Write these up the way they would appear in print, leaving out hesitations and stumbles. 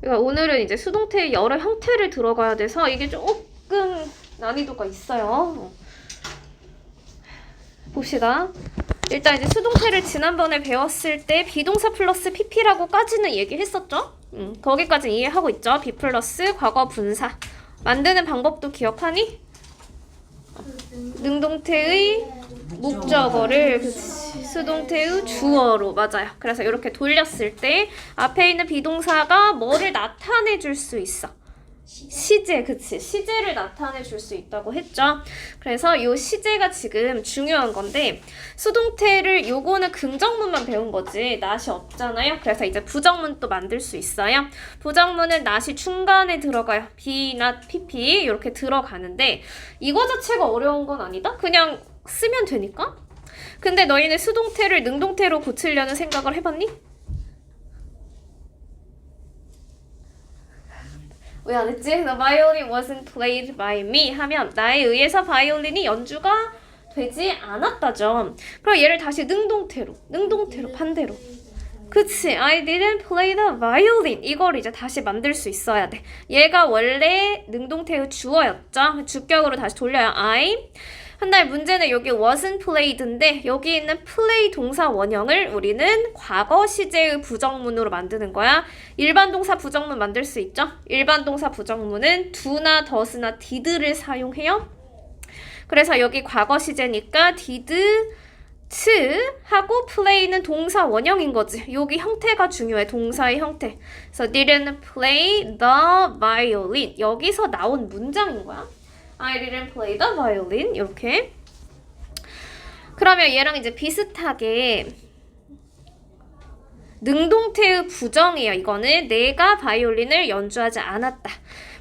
그러니까 오늘은 이제 수동태의 여러 형태를 들어가야 돼서 이게 조금 난이도가 있어요. 봅시다. 일단 이제 수동태를 지난번에 배웠을 때 비동사 플러스 pp라고까지는 얘기했었죠? 거기까지 이해하고 있죠? be 플러스 과거 분사. 만드는 방법도 기억하니? 능동태의 목적어를 수동태의 주어로, 맞아요. 그래서 이렇게 돌렸을 때 앞에 있는 비동사가 뭐를 나타내 줄 수 있어? 시제, 그치? 시제를 나타내 줄 수 있다고 했죠. 그래서 이 시제가 지금 중요한 건데 수동태를 요거는 긍정문만 배운 거지 not이 없잖아요. 그래서 이제 부정문 또 만들 수 있어요. 부정문은 not이 중간에 들어가요. be, not, pp 이렇게 들어가는데 이거 자체가 어려운 건 아니다? 그냥 쓰면 되니까? 근데 너희는 수동태를 능동태로 고치려는 생각을 해봤니? 왜 안 했지? The violin wasn't played by me 하면 나에 의해서 바이올린이 연주가 되지 않았다죠. 그럼 얘를 다시 능동태로 반대로. 그치? I didn't play the violin. 이걸 이제 다시 만들 수 있어야 돼. 얘가 원래 능동태의 주어였죠. 주격으로 다시 돌려요. I. 한 달 문제는 여기 wasn't played인데 여기 있는 play 동사 원형을 우리는 과거 시제의 부정문으로 만드는 거야. 일반 동사 부정문 만들 수 있죠? 일반 동사 부정문은 do나 does나 did를 사용해요. 그래서 여기 과거 시제니까 did, 하고 play는 동사 원형인 거지. 여기 형태가 중요해. 동사의 형태. 그래서 didn't play the violin. 여기서 나온 문장인 거야. I didn't play the violin. 이렇게. 그러면 얘랑 이제 비슷하게 능동태의 부정이에요. 이거는 내가 바이올린을 연주하지 않았다.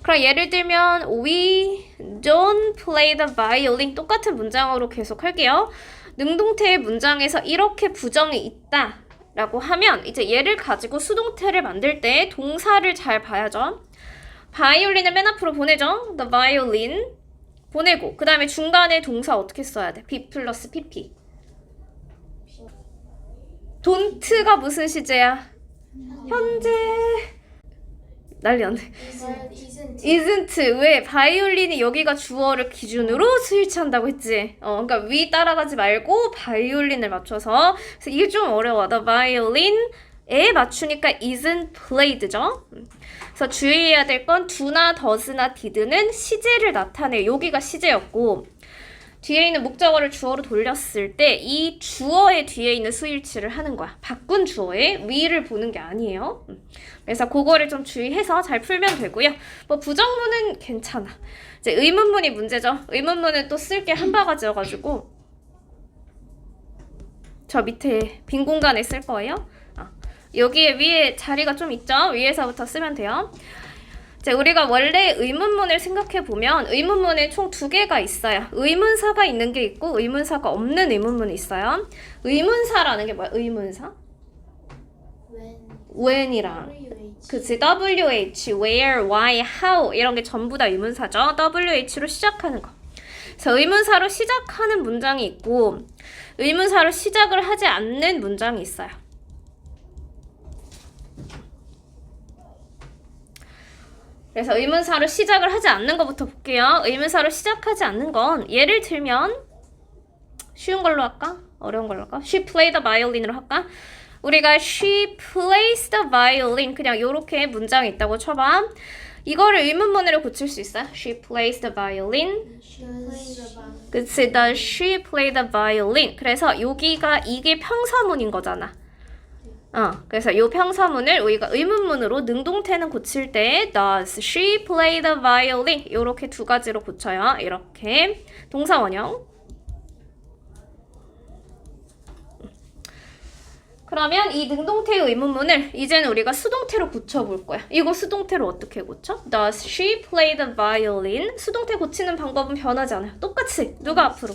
그럼 예를 들면 We don't play the violin. 똑같은 문장으로 계속 할게요. 능동태의 문장에서 이렇게 부정이 있다 라고 하면 이제 얘를 가지고 수동태를 만들 때 동사를 잘 봐야죠. 바이올린을 맨 앞으로 보내죠. The violin 보내고 그 다음에 중간에 동사 어떻게 써야 돼? be 플러스 pp. don't가 무슨 시제야? 현재. 난리 났네. isn't. 왜? 바이올린이 여기가 주어를 기준으로 스위치한다고 했지. 그러니까 we 따라가지 말고 바이올린을 맞춰서. 그래서 이게 좀 어려워. The violin에 맞추니까 isn't played죠. 그래서 주의해야 될 건 do나 does나 did는 시제를 나타내. 여기가 시제였고 뒤에 있는 목적어를 주어로 돌렸을 때 이 주어의 뒤에 있는 스위치를 하는 거야. 바꾼 주어에 we를 보는 게 아니에요. 그래서 그거를 좀 주의해서 잘 풀면 되고요. 뭐 부정문은 괜찮아. 이제 의문문이 문제죠. 의문문은 또 쓸 게 한 바가지여가지고 저 밑에 빈 공간에 쓸 거예요. 여기에 위에 자리가 좀 있죠? 위에서부터 쓰면 돼요. 이제 우리가 원래 의문문을 생각해보면 의문문에 총 2개가 있어요. 의문사가 있는 게 있고 의문사가 없는 의문문이 있어요. 의문사라는 게 뭐야? 의문사? when이랑 그치? wh, where, why, how 이런 게 전부 다 의문사죠. wh로 시작하는 거. 그래서 의문사로 시작하는 문장이 있고 의문사로 시작을 하지 않는 문장이 있어요. 그래서 의문사로 시작을 하지 않는 것부터 볼게요. 의문사로 시작하지 않는 건 예를 들면 쉬운 걸로 할까? 어려운 걸로 할까? She played the violin으로 할까? 우리가 she plays the violin 그냥 이렇게 문장이 있다고 쳐봐. 이거를 의문문으로 고칠 수 있어요. She plays the violin. 그치? Does she play the violin? 그래서 여기가 이게 평서문인 거잖아. 그래서 이 평서문을 우리가 의문문으로 능동태는 고칠 때 Does she play the violin? 이렇게 2가지로 고쳐요. 이렇게 동사 원형. 그러면 이 능동태의 의문문을 이제는 우리가 수동태로 고쳐볼 거야. 이거 수동태로 어떻게 고쳐? Does she play the violin? 수동태 고치는 방법은 변하지 않아요. 똑같이. 누가 앞으로?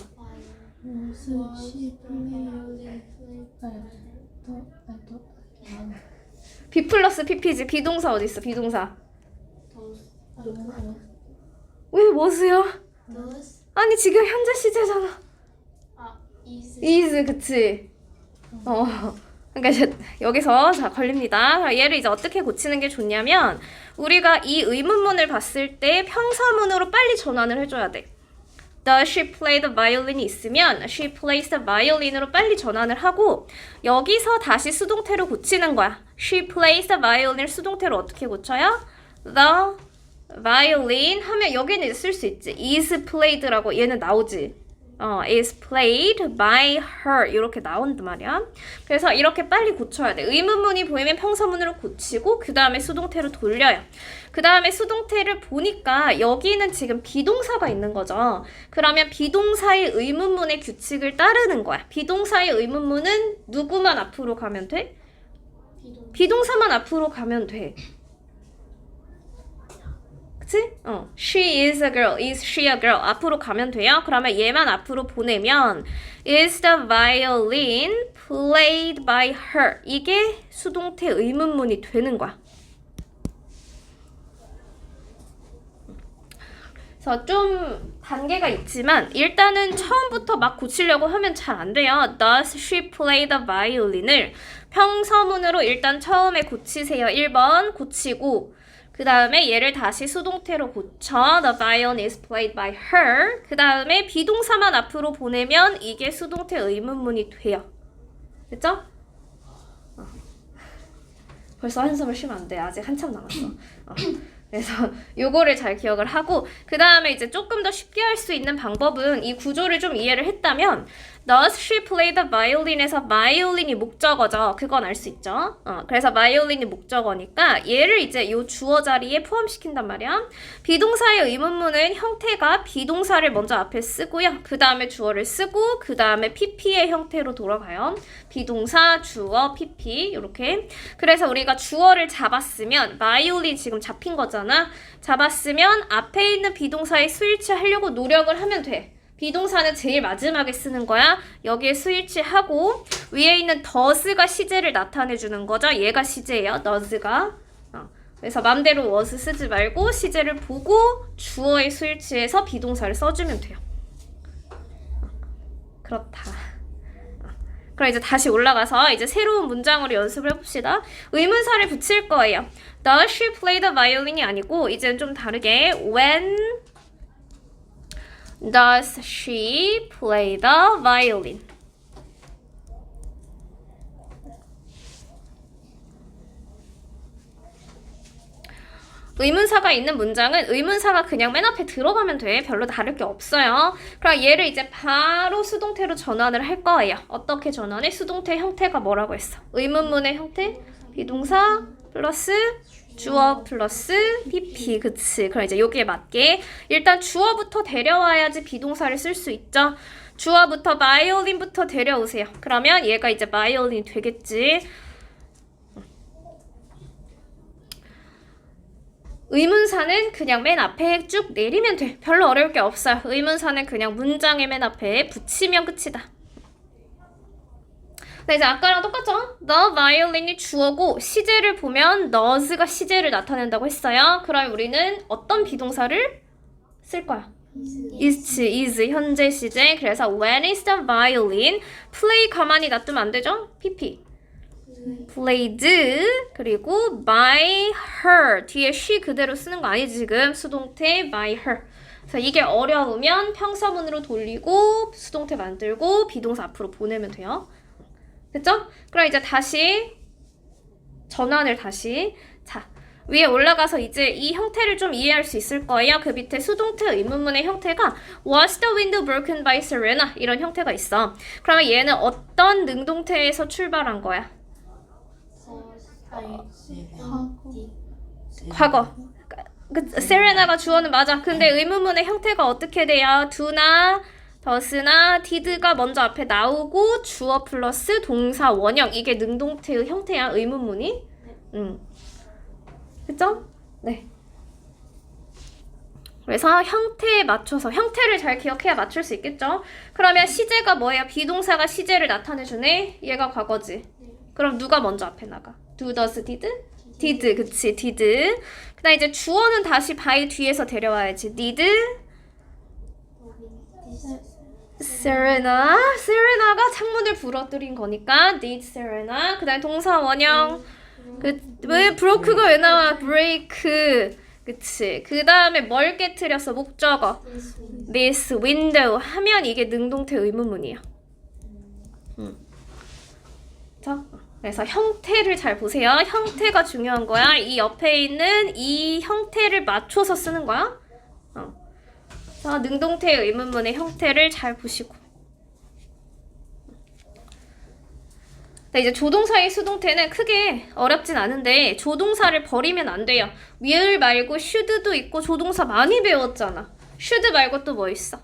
be 플러스 pp지. 비동사 어디 있어? 비동사. 왜 was야? 아니 지금 현재 시제잖아. is 그치? 그러니까 이제 여기서 자 걸립니다. 얘를 이제 어떻게 고치는 게 좋냐면 우리가 이 의문문을 봤을 때 평서문으로 빨리 전환을 해줘야 돼. Does she play the violin이 있으면 she plays the violin으로 빨리 전환을 하고 여기서 다시 수동태로 고치는 거야. She plays the violin을 수동태로 어떻게 고쳐요? The violin 하면 여기는 이제 쓸 수 있지. is played라고 얘는 나오지. is played by her 이렇게 나온단 말이야. 그래서 이렇게 빨리 고쳐야 돼. 의문문이 보이면 평서문으로 고치고 그 다음에 수동태로 돌려요. 그 다음에 수동태를 보니까 여기는 지금 비동사가 있는 거죠. 그러면 비동사의 의문문의 규칙을 따르는 거야. 비동사의 의문문은 누구만 앞으로 가면 돼? 비동사만 앞으로 가면 돼. 그치? She is a girl. Is she a girl? 앞으로 가면 돼요. 그러면 얘만 앞으로 보내면 Is the violin played by her? 이게 수동태 의문문이 되는 거야. 그래서 좀 단계가 있지만 일단은 처음부터 막 고치려고 하면 잘 안 돼요. Does she play the violin을 평서문으로 일단 처음에 고치세요. 1번 고치고 그 다음에 얘를 다시 수동태로 고쳐. The violin is played by her. 그 다음에 비동사만 앞으로 보내면 이게 수동태 의문문이 돼요. 됐죠? 벌써 한숨을 쉬면 안 돼. 아직 한참 남았어. 그래서 요거를 잘 기억을 하고 그 다음에 이제 조금 더 쉽게 할 수 있는 방법은 이 구조를 좀 이해를 했다면 Does she play the violin에서 violin이 목적어죠. 그건 알 수 있죠. 그래서 violin이 목적어니까 얘를 이제 요 주어 자리에 포함시킨단 말이야. 비동사의 의문문은 형태가 비동사를 먼저 앞에 쓰고요. 그 다음에 주어를 쓰고 그 다음에 pp의 형태로 돌아가요. 비동사, 주어, pp 이렇게. 그래서 우리가 주어를 잡았으면 violin 지금 잡힌 거잖아. 잡았으면 앞에 있는 비동사에 스위치 하려고 노력을 하면 돼. 비동사는 제일 마지막에 쓰는 거야. 여기에 스위치하고 위에 있는 does가 시제를 나타내주는 거죠. 얘가 시제예요. does가. 그래서 맘대로 was 쓰지 말고 시제를 보고 주어에 스위치해서 비동사를 써주면 돼요. 그렇다. 그럼 이제 다시 올라가서 이제 새로운 문장으로 연습을 해봅시다. 의문사를 붙일 거예요. Does she play the violin이 아니고 이제는 좀 다르게 When does she play the violin? 의문사가 있는 문장은 의문사가 그냥 맨 앞에 들어가면 돼. 별로 다를 게 없어요. 그럼 얘를 이제 바로 수동태로 전환을 할 거예요. 어떻게 전환해? 수동태 형태가 뭐라고 했어? 의문문의 형태? 비동사 플러스 주어 플러스 pp. 그치? 그럼 이제 여기에 맞게 일단 주어부터 데려와야지 비동사를 쓸 수 있죠. 주어부터 바이올린부터 데려오세요. 그러면 얘가 이제 바이올린이 되겠지. 의문사는 그냥 맨 앞에 쭉 내리면 돼. 별로 어려울 게 없어요. 의문사는 그냥 문장의 맨 앞에 붙이면 끝이다. 네, 이제 아까랑 똑같죠? The violin이 주어고 시제를 보면 does가 시제를 나타낸다고 했어요. 그럼 우리는 어떤 비동사를 쓸 거야? is 현재 시제. 그래서 when is the violin? play 가만히 놔두면 안 되죠? pp. played 그리고 by her 뒤에 she 그대로 쓰는 거 아니지 지금 수동태 by her. 그래서 이게 어려우면 평서문으로 돌리고 수동태 만들고 비동사 앞으로 보내면 돼요. 됐죠? 그럼 이제 다시 전환을 다시 자 위에 올라가서 이제 이 형태를 좀 이해할 수 있을 거예요. 그 밑에 수동태 의문문의 형태가 Was the window broken by Serena? 이런 형태가 있어. 그러면 얘는 어떤 능동태에서 출발한 거야? 과거. 세레나가 주어는 맞아. 근데 의문문의 형태가 어떻게 돼요? do나 does나 did가 먼저 앞에 나오고 주어 플러스 동사 원형. 이게 능동태의 형태야. 의문문이. 그쵸? 네. 그래서 형태에 맞춰서 형태를 잘 기억해야 맞출 수 있겠죠? 그러면 시제가 뭐예요? 비동사가 시제를 나타내주네. 얘가 과거지. 그럼 누가 먼저 앞에 나가? do, does, did? did, 그치, did. 그 다음 이제 주어는 다시 by 뒤에서 데려와야지. did Serena가 창문을 부러뜨린 거니까 did Serena. 그다음에 동사 원형. 왜 broke가 왜 나와? break. 그치. 그다음에 뭘 깨트렸어? 목적어. This window 하면 이게 능동태 의문문이에요. 자, 그래서 형태를 잘 보세요. 형태가 중요한 거야. 이 옆에 있는 이 형태를 맞춰서 쓰는 거야. 자, 능동태 의문문의 형태를 잘 보시고. 자, 이제 조동사의 수동태는 크게 어렵진 않은데 조동사를 버리면 안 돼요. will 말고 should도 있고 조동사 많이 배웠잖아. should 말고 또 뭐 있어?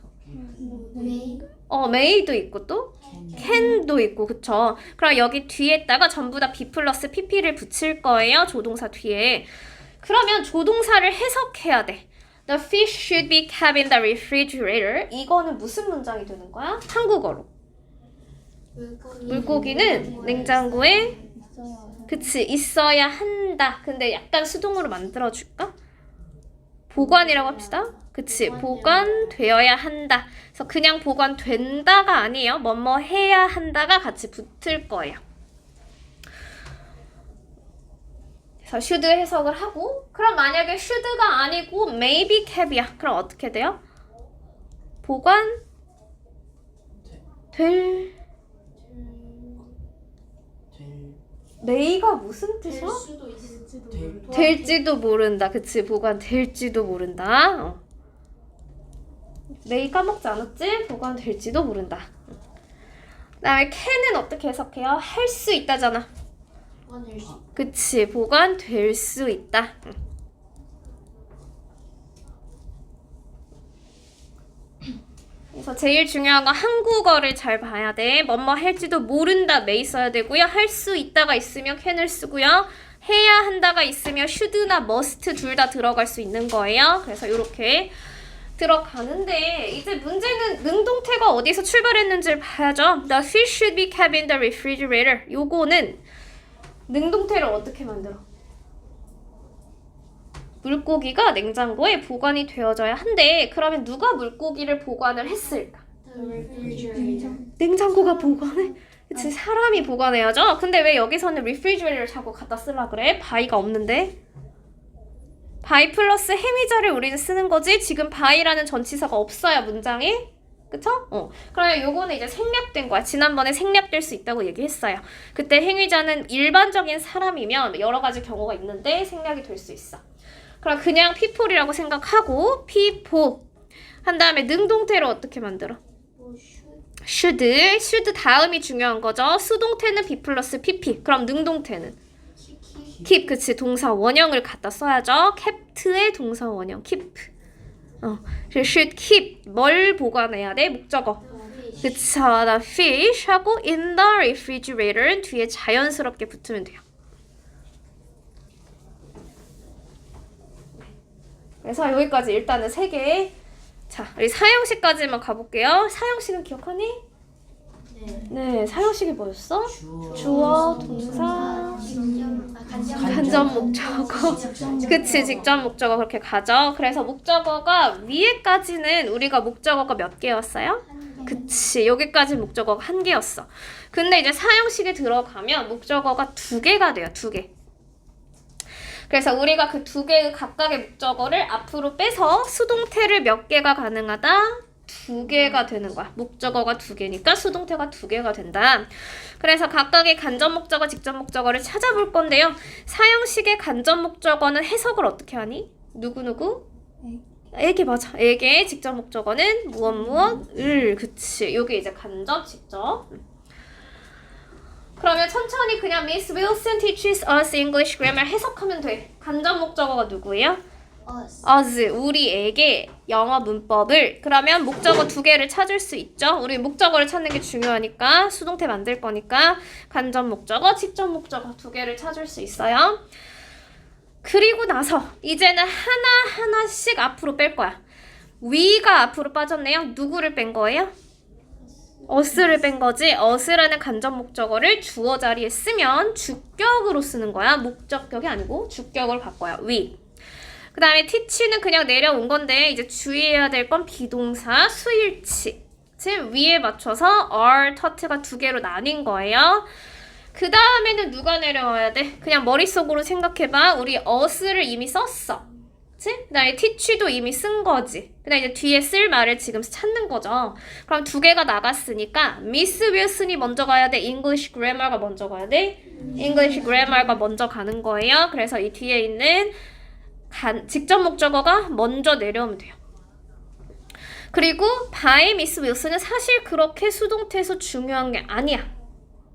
may도 있고 또 can도 있고, 그쵸? 그럼 여기 뒤에다가 전부 다 be 플러스 pp를 붙일 거예요. 조동사 뒤에. 그러면 조동사를 해석해야 돼. The fish should be kept in the refrigerator. 이거는 무슨 문장이 되는 거야? 한국어로. 물고기는 냉장고에 그치 있어야 한다. 근데 약간 수동으로 만들어줄까? 보관이라고 합시다. 그치 보관되어야 한다. 그래서 그냥 보관된다가 아니에요. 뭐뭐 해야 한다가 같이 붙을 거예요. 그래서 should 해석을 하고, 그럼 만약에 should가 아니고 maybe cap이야. 그럼 어떻게 돼요? 보관 may가 무슨 뜻이야? 될지도 모른다. 그치 보관될지도 모른다. may 까먹지 않았지? 보관될지도 모른다. 그 다음에 can은 어떻게 해석해요? 할 수 있다잖아. 그치 보관될 수 있다. 그래서 제일 중요한 건 한국어를 잘 봐야 돼. 뭐뭐 할지도 모른다 may 써야 되고요. 할 수 있다가 있으면 can을 쓰고요. 해야 한다가 있으면 should나 must 둘 다 들어갈 수 있는 거예요. 그래서 이렇게 들어가는데 이제 문제는 능동태가 어디서 출발했는지를 봐야죠. The fish should be kept in the refrigerator. 요거는 능동태를 어떻게 만들어? 물고기가 냉장고에 보관이 되어져야 한대. 그러면 누가 물고기를 보관을 했을까? 냉장고가 보관해? 그치 사람이 보관해야죠. 근데 왜 여기서는 refrigerator 자꾸 갖다 쓰려 그래? by가 없는데. by 플러스 해미자를 우리는 쓰는 거지. 지금 by라는 전치사가 없어요 문장에. 그쵸? 그러면 요거는 이제 생략된 거야. 지난번에 생략될 수 있다고 얘기했어요. 그때 행위자는 일반적인 사람이면 여러 가지 경우가 있는데 생략이 될 수 있어. 그럼 그냥 people이라고 생각하고 people 한 다음에 능동태를 어떻게 만들어? should 다음이 중요한 거죠. 수동태는 be 플러스 pp. 그럼 능동태는? keep. 그치 동사 원형을 갖다 써야죠. kept의 동사 원형 keep. should keep 뭘 보관해야 돼? 목적어. 그쵸 the fish 하고 in the refrigerator는 뒤에 자연스럽게 붙으면 돼요. 그래서 여기까지 일단은 3개. 자, 우리 사형식까지만 가볼게요. 사형식은 기억하니? 네, 사형식이 뭐였어? 주어, 동사, 간접 목적어. 그치, 직접 목적어 그렇게 가죠. 그래서 목적어가 위에까지는 우리가 목적어가 몇 개였어요? 그치, 여기까지 목적어가 1개였어. 근데 이제 사형식에 들어가면 목적어가 2개가 돼요, 2개. 그래서 우리가 그 2개의 각각의 목적어를 앞으로 빼서 수동태를 몇 개가 가능하다? 2개가 되는 거야. 목적어가 2개니까 수동태가 2개가 된다. 그래서 각각의 간접 목적어, 직접 목적어를 찾아볼 건데요. 사형식의 간접 목적어는 해석을 어떻게 하니? 누구누구? 에게 맞아. 에게 직접 목적어는 무엇을. 그치. 요게 이제 간접, 직접. 그러면 천천히 그냥 Miss Wilson teaches us English grammar 해석하면 돼. 간접 목적어가 누구예요? us. 우리에게 영어 문법을. 그러면 목적어 2개를 찾을 수 있죠. 우리 목적어를 찾는 게 중요하니까 수동태 만들 거니까 간접 목적어, 직접 목적어 2개를 찾을 수 있어요. 그리고 나서 이제는 하나하나씩 앞으로 뺄 거야. we가 앞으로 빠졌네요. 누구를 뺀 거예요? us를 뺀 거지. us라는 간접 목적어를 주어 자리에 쓰면 주격으로 쓰는 거야. 목적격이 아니고 주격을 바꿔요. we. 그 다음에 teach는 그냥 내려온 건데 이제 주의해야 될 건 비동사 수일치. 그치? 위에 맞춰서 are, taught,가 두 개로 나뉜 거예요. 그 다음에는 누가 내려와야 돼? 그냥 머릿속으로 생각해봐. 우리 us를 이미 썼어. 그치? 그 다음에 teach도 이미 쓴 거지. 그 다음에 이제 뒤에 쓸 말을 지금 찾는 거죠. 그럼 두 개가 나갔으니까 Miss Wilson이 먼저 가야 돼? English Grammar가 먼저 가야 돼? English Grammar가 먼저 가는 거예요. 그래서 이 뒤에 있는 직접 목적어가 먼저 내려오면 돼요. 그리고 by Miss Wilson은 사실 그렇게 수동태에서 중요한 게 아니야.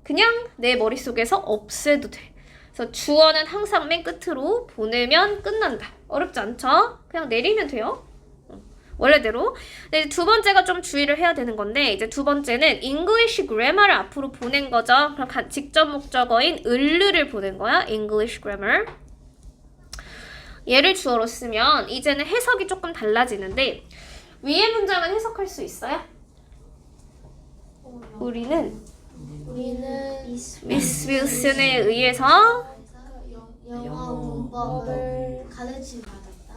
그냥 내 머릿속에서 없애도 돼. 그래서 주어는 항상 맨 끝으로 보내면 끝난다. 어렵지 않죠? 그냥 내리면 돼요. 원래대로. 근데 두 번째가 좀 주의를 해야 되는 건데, 이제 두 번째는 English Grammar를 앞으로 보낸 거죠. 그럼 직접 목적어인 을르를 보낸 거야. English Grammar. 얘를 주어로 쓰면 이제는 해석이 조금 달라지는데, 위의 문장은 해석할 수 있어요? 우리는 미스 윌슨에 의해서 영어 문법을 가르침 받았다.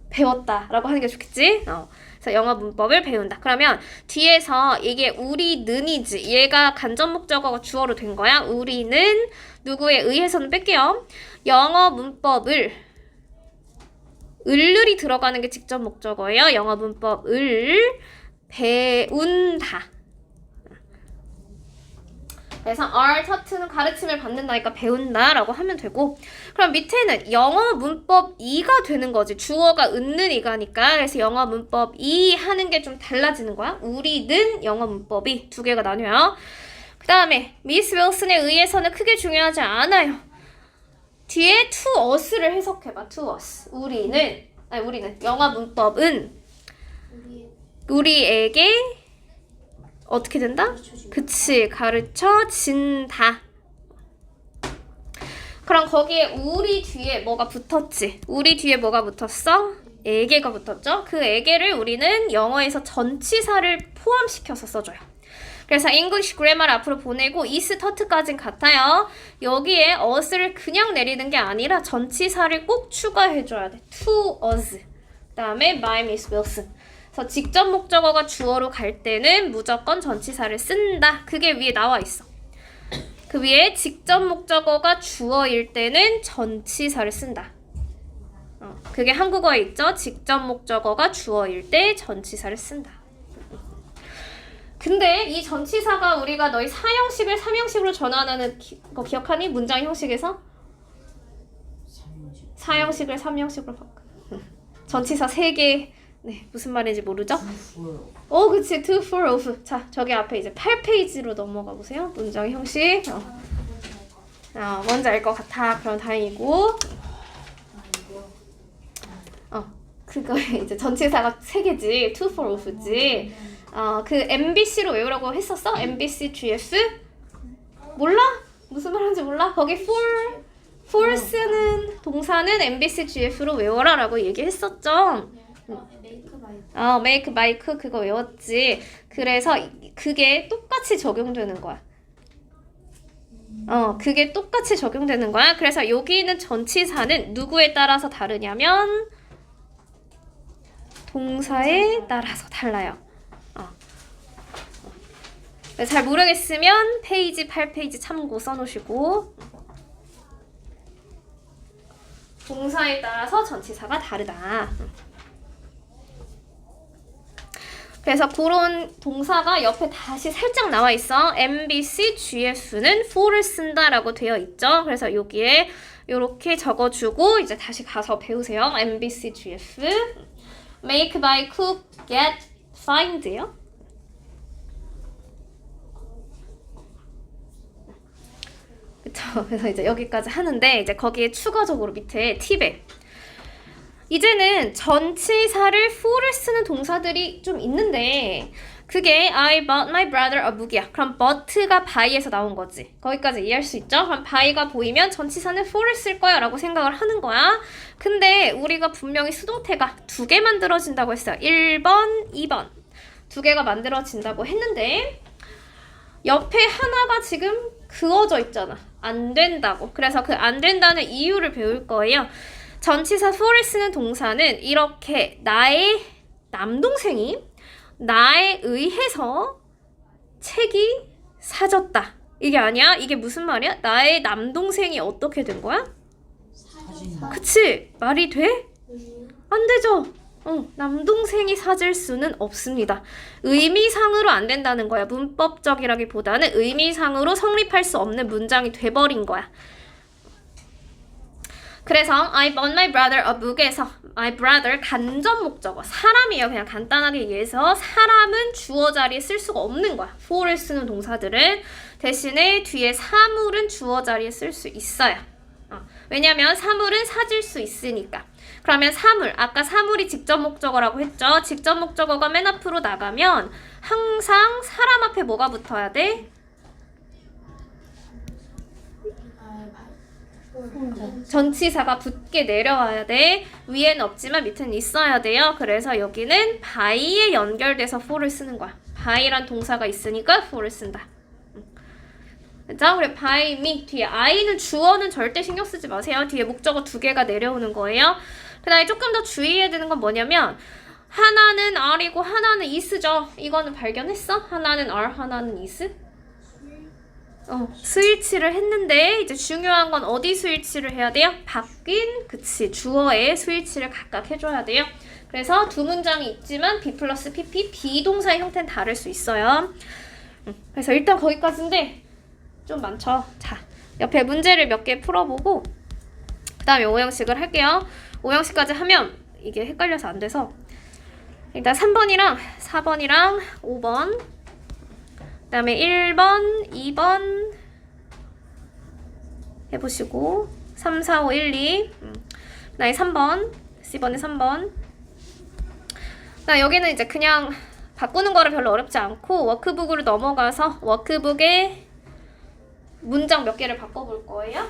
배웠다 라고 하는 게 좋겠지? 그래서 영어 문법을 배운다. 그러면 뒤에서 이게 우리는이지. 얘가 간접 목적어가 주어로 된 거야. 우리는 누구에 의해서는 뺄게요. 영어 문법을 을을이 들어가는 게 직접 목적어예요. 영어 문법을 배운다. 그래서 are taught는 가르침을 받는다니까 배운다 라고 하면 되고, 그럼 밑에는 영어 문법 2가 되는 거지. 주어가 은는 이가니까. 그래서 영어 문법 2 하는 게 좀 달라지는 거야. 우리는 영어 문법이 두 개가 나뉘어요. 그 다음에 미스 윌슨에 의해서는 크게 중요하지 않아요. 뒤에 to us를 해석해봐. to us. 우리는 영어 문법은 우리에게 어떻게 된다? 그치, 가르쳐진다. 그럼 거기에 우리 뒤에 뭐가 붙었지? 우리 뒤에 뭐가 붙었어? 에게가 붙었죠? 그 에게를 우리는 영어에서 전치사를 포함시켜서 써줘요. 그래서 English Grammar 앞으로 보내고 is taught까진 같아요. 여기에 us를 그냥 내리는 게 아니라 전치사를 꼭 추가해줘야 돼. to us. 그 다음에 by Miss Wilson. 그래서 직접 목적어가 주어로 갈 때는 무조건 전치사를 쓴다. 그게 위에 나와 있어. 그 위에 직접 목적어가 주어일 때는 전치사를 쓴다. 그게 한국어에 있죠. 직접 목적어가 주어일 때 전치사를 쓴다. 근데 이 전치사가 우리가 너희 사형식을 삼형식으로 전환하는 거 기억하니? 문장 형식에서? 사형식을 삼형식으로 바꿔. 전치사 3개. 네, 무슨 말인지 모르죠? 그치. to, for, of. 자, 저기 앞에 이제 8페이지로 넘어가 보세요. 문장 형식. 뭔지 알 것 같아. 그럼 다행이고. 그거에 이제 전치사가 3개지. to, for, of지. 그 MBC로 외우라고 했었어? MBC, GS? 몰라? 무슨 말하는지 몰라? 거기 for 쓰는 동사는 MBC, GF로 외워라 라고 얘기했었죠? make, bike 그거 외웠지. 그래서 그게 똑같이 적용되는 거야. 그게 똑같이 적용되는 거야. 그래서 여기 있는 전치사는 누구에 따라서 다르냐면 동사에 따라서 달라요. 잘 모르겠으면 페이지 8페이지 참고 써놓으시고, 동사에 따라서 전치사가 다르다. 그래서 그런 동사가 옆에 다시 살짝 나와 있어. MBC, GS는 for를 쓴다라고 되어 있죠. 그래서 여기에 이렇게 적어주고 이제 다시 가서 배우세요. MBC, GS. make, buy, cook, get, find요. 그쵸. 그래서 이제 여기까지 하는데, 이제 거기에 추가적으로 밑에 팁에 이제는 전치사를 for를 쓰는 동사들이 좀 있는데, 그게 I bought my brother a book이야. 그럼 but가 by에서 나온 거지. 거기까지 이해할 수 있죠? 그럼 by가 보이면 전치사는 for를 쓸 거야 라고 생각을 하는 거야. 근데 우리가 분명히 수동태가 2개 만들어진다고 했어요. 1번, 2번. 2개가 만들어진다고 했는데 옆에 하나가 지금 그어져 있잖아. 안 된다고. 그래서 그 안 된다는 이유를 배울 거예요. 전치사 for를 쓰는 동사는 이렇게 나의 남동생이 나에 의해서 책이 사졌다. 이게 아니야? 이게 무슨 말이야? 나의 남동생이 어떻게 된 거야? 그치? 말이 돼? 안 되죠? 남동생이 사질 수는 없습니다. 의미상으로 안 된다는 거야. 문법적이라기보다는 의미상으로 성립할 수 없는 문장이 돼버린 거야. 그래서 I bought my brother a book에서 my brother 간접 목적어 사람이에요. 그냥 간단하게 얘기해서 사람은 주어 자리에 쓸 수가 없는 거야. for를 쓰는 동사들은 대신에 뒤에 사물은 주어 자리에 쓸 수 있어요. 왜냐면 사물은 사질 수 있으니까. 그러면 사물, 아까 사물이 직접 목적어라고 했죠. 직접 목적어가 맨 앞으로 나가면 항상 사람 앞에 뭐가 붙어야 돼? 전치사가 붙게 내려와야 돼. 위에는 없지만 밑에는 있어야 돼요. 그래서 여기는 by에 연결돼서 for를 쓰는 거야. by란 동사가 있으니까 for를 쓴다. 자, 그래 by me 뒤에 I는 주어는 절대 신경 쓰지 마세요. 뒤에 목적어 두 개가 내려오는 거예요. 그 다음에 조금 더 주의해야 되는 건 뭐냐면 하나는 R이고 하나는 is죠. 이거는 발견했어? 하나는 R, 하나는 is? 스위치를 했는데 이제 중요한 건 어디 스위치를 해야 돼요? 바뀐, 그치, 주어에 스위치를 각각 해줘야 돼요. 그래서 두 문장이 있지만 B 플러스 PP, 비동사의 형태는 다를 수 있어요. 그래서 일단 거기까지인데 좀 많죠. 자, 옆에 문제를 몇 개 풀어보고 그 다음에 5형식을 할게요. 5형식까지 하면 이게 헷갈려서 안 돼서 일단 3번이랑 4번이랑 5번 그 다음에 1번, 2번 해보시고 3, 4, 5, 1, 2 그 다음에 3번 C번에 3번 그 다음에 여기는 이제 그냥 바꾸는 거를 별로 어렵지 않고 워크북으로 넘어가서 워크북에 문장 몇 개를 바꿔볼 거예요.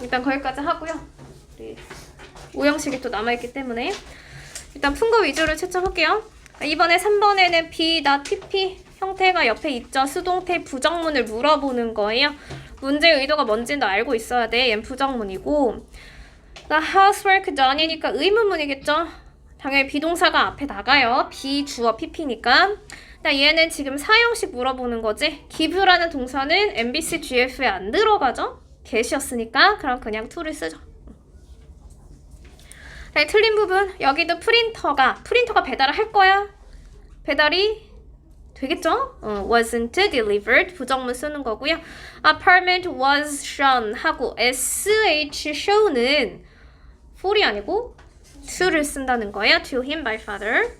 일단 거기까지 하고요. 우리 오형식이 또 남아있기 때문에 일단 푼 거 위주로 채점할게요. 이번에 3번에는 be, not, pp 형태가 옆에 있죠. 수동태 부정문을 물어보는 거예요. 문제 의도가 뭔지는 알고 있어야 돼. 얘는 부정문이고 The housework done이니까 의문문이겠죠. 당연히 비동사가 앞에 나가요. be, 주어, pp니까. 얘는 지금 사형식 물어보는 거지. give라는 동사는 MBC, GF에 안 들어가죠. get이었으니까 그럼 그냥 to를 쓰죠. 틀린 부분 여기도 프린터가 배달을 할 거야. 배달이 되겠죠? wasn't delivered 부정문 쓰는 거고요. apartment was shown 하고 sh show는 for이 아니고 to를 쓴다는 거예요. to him by father.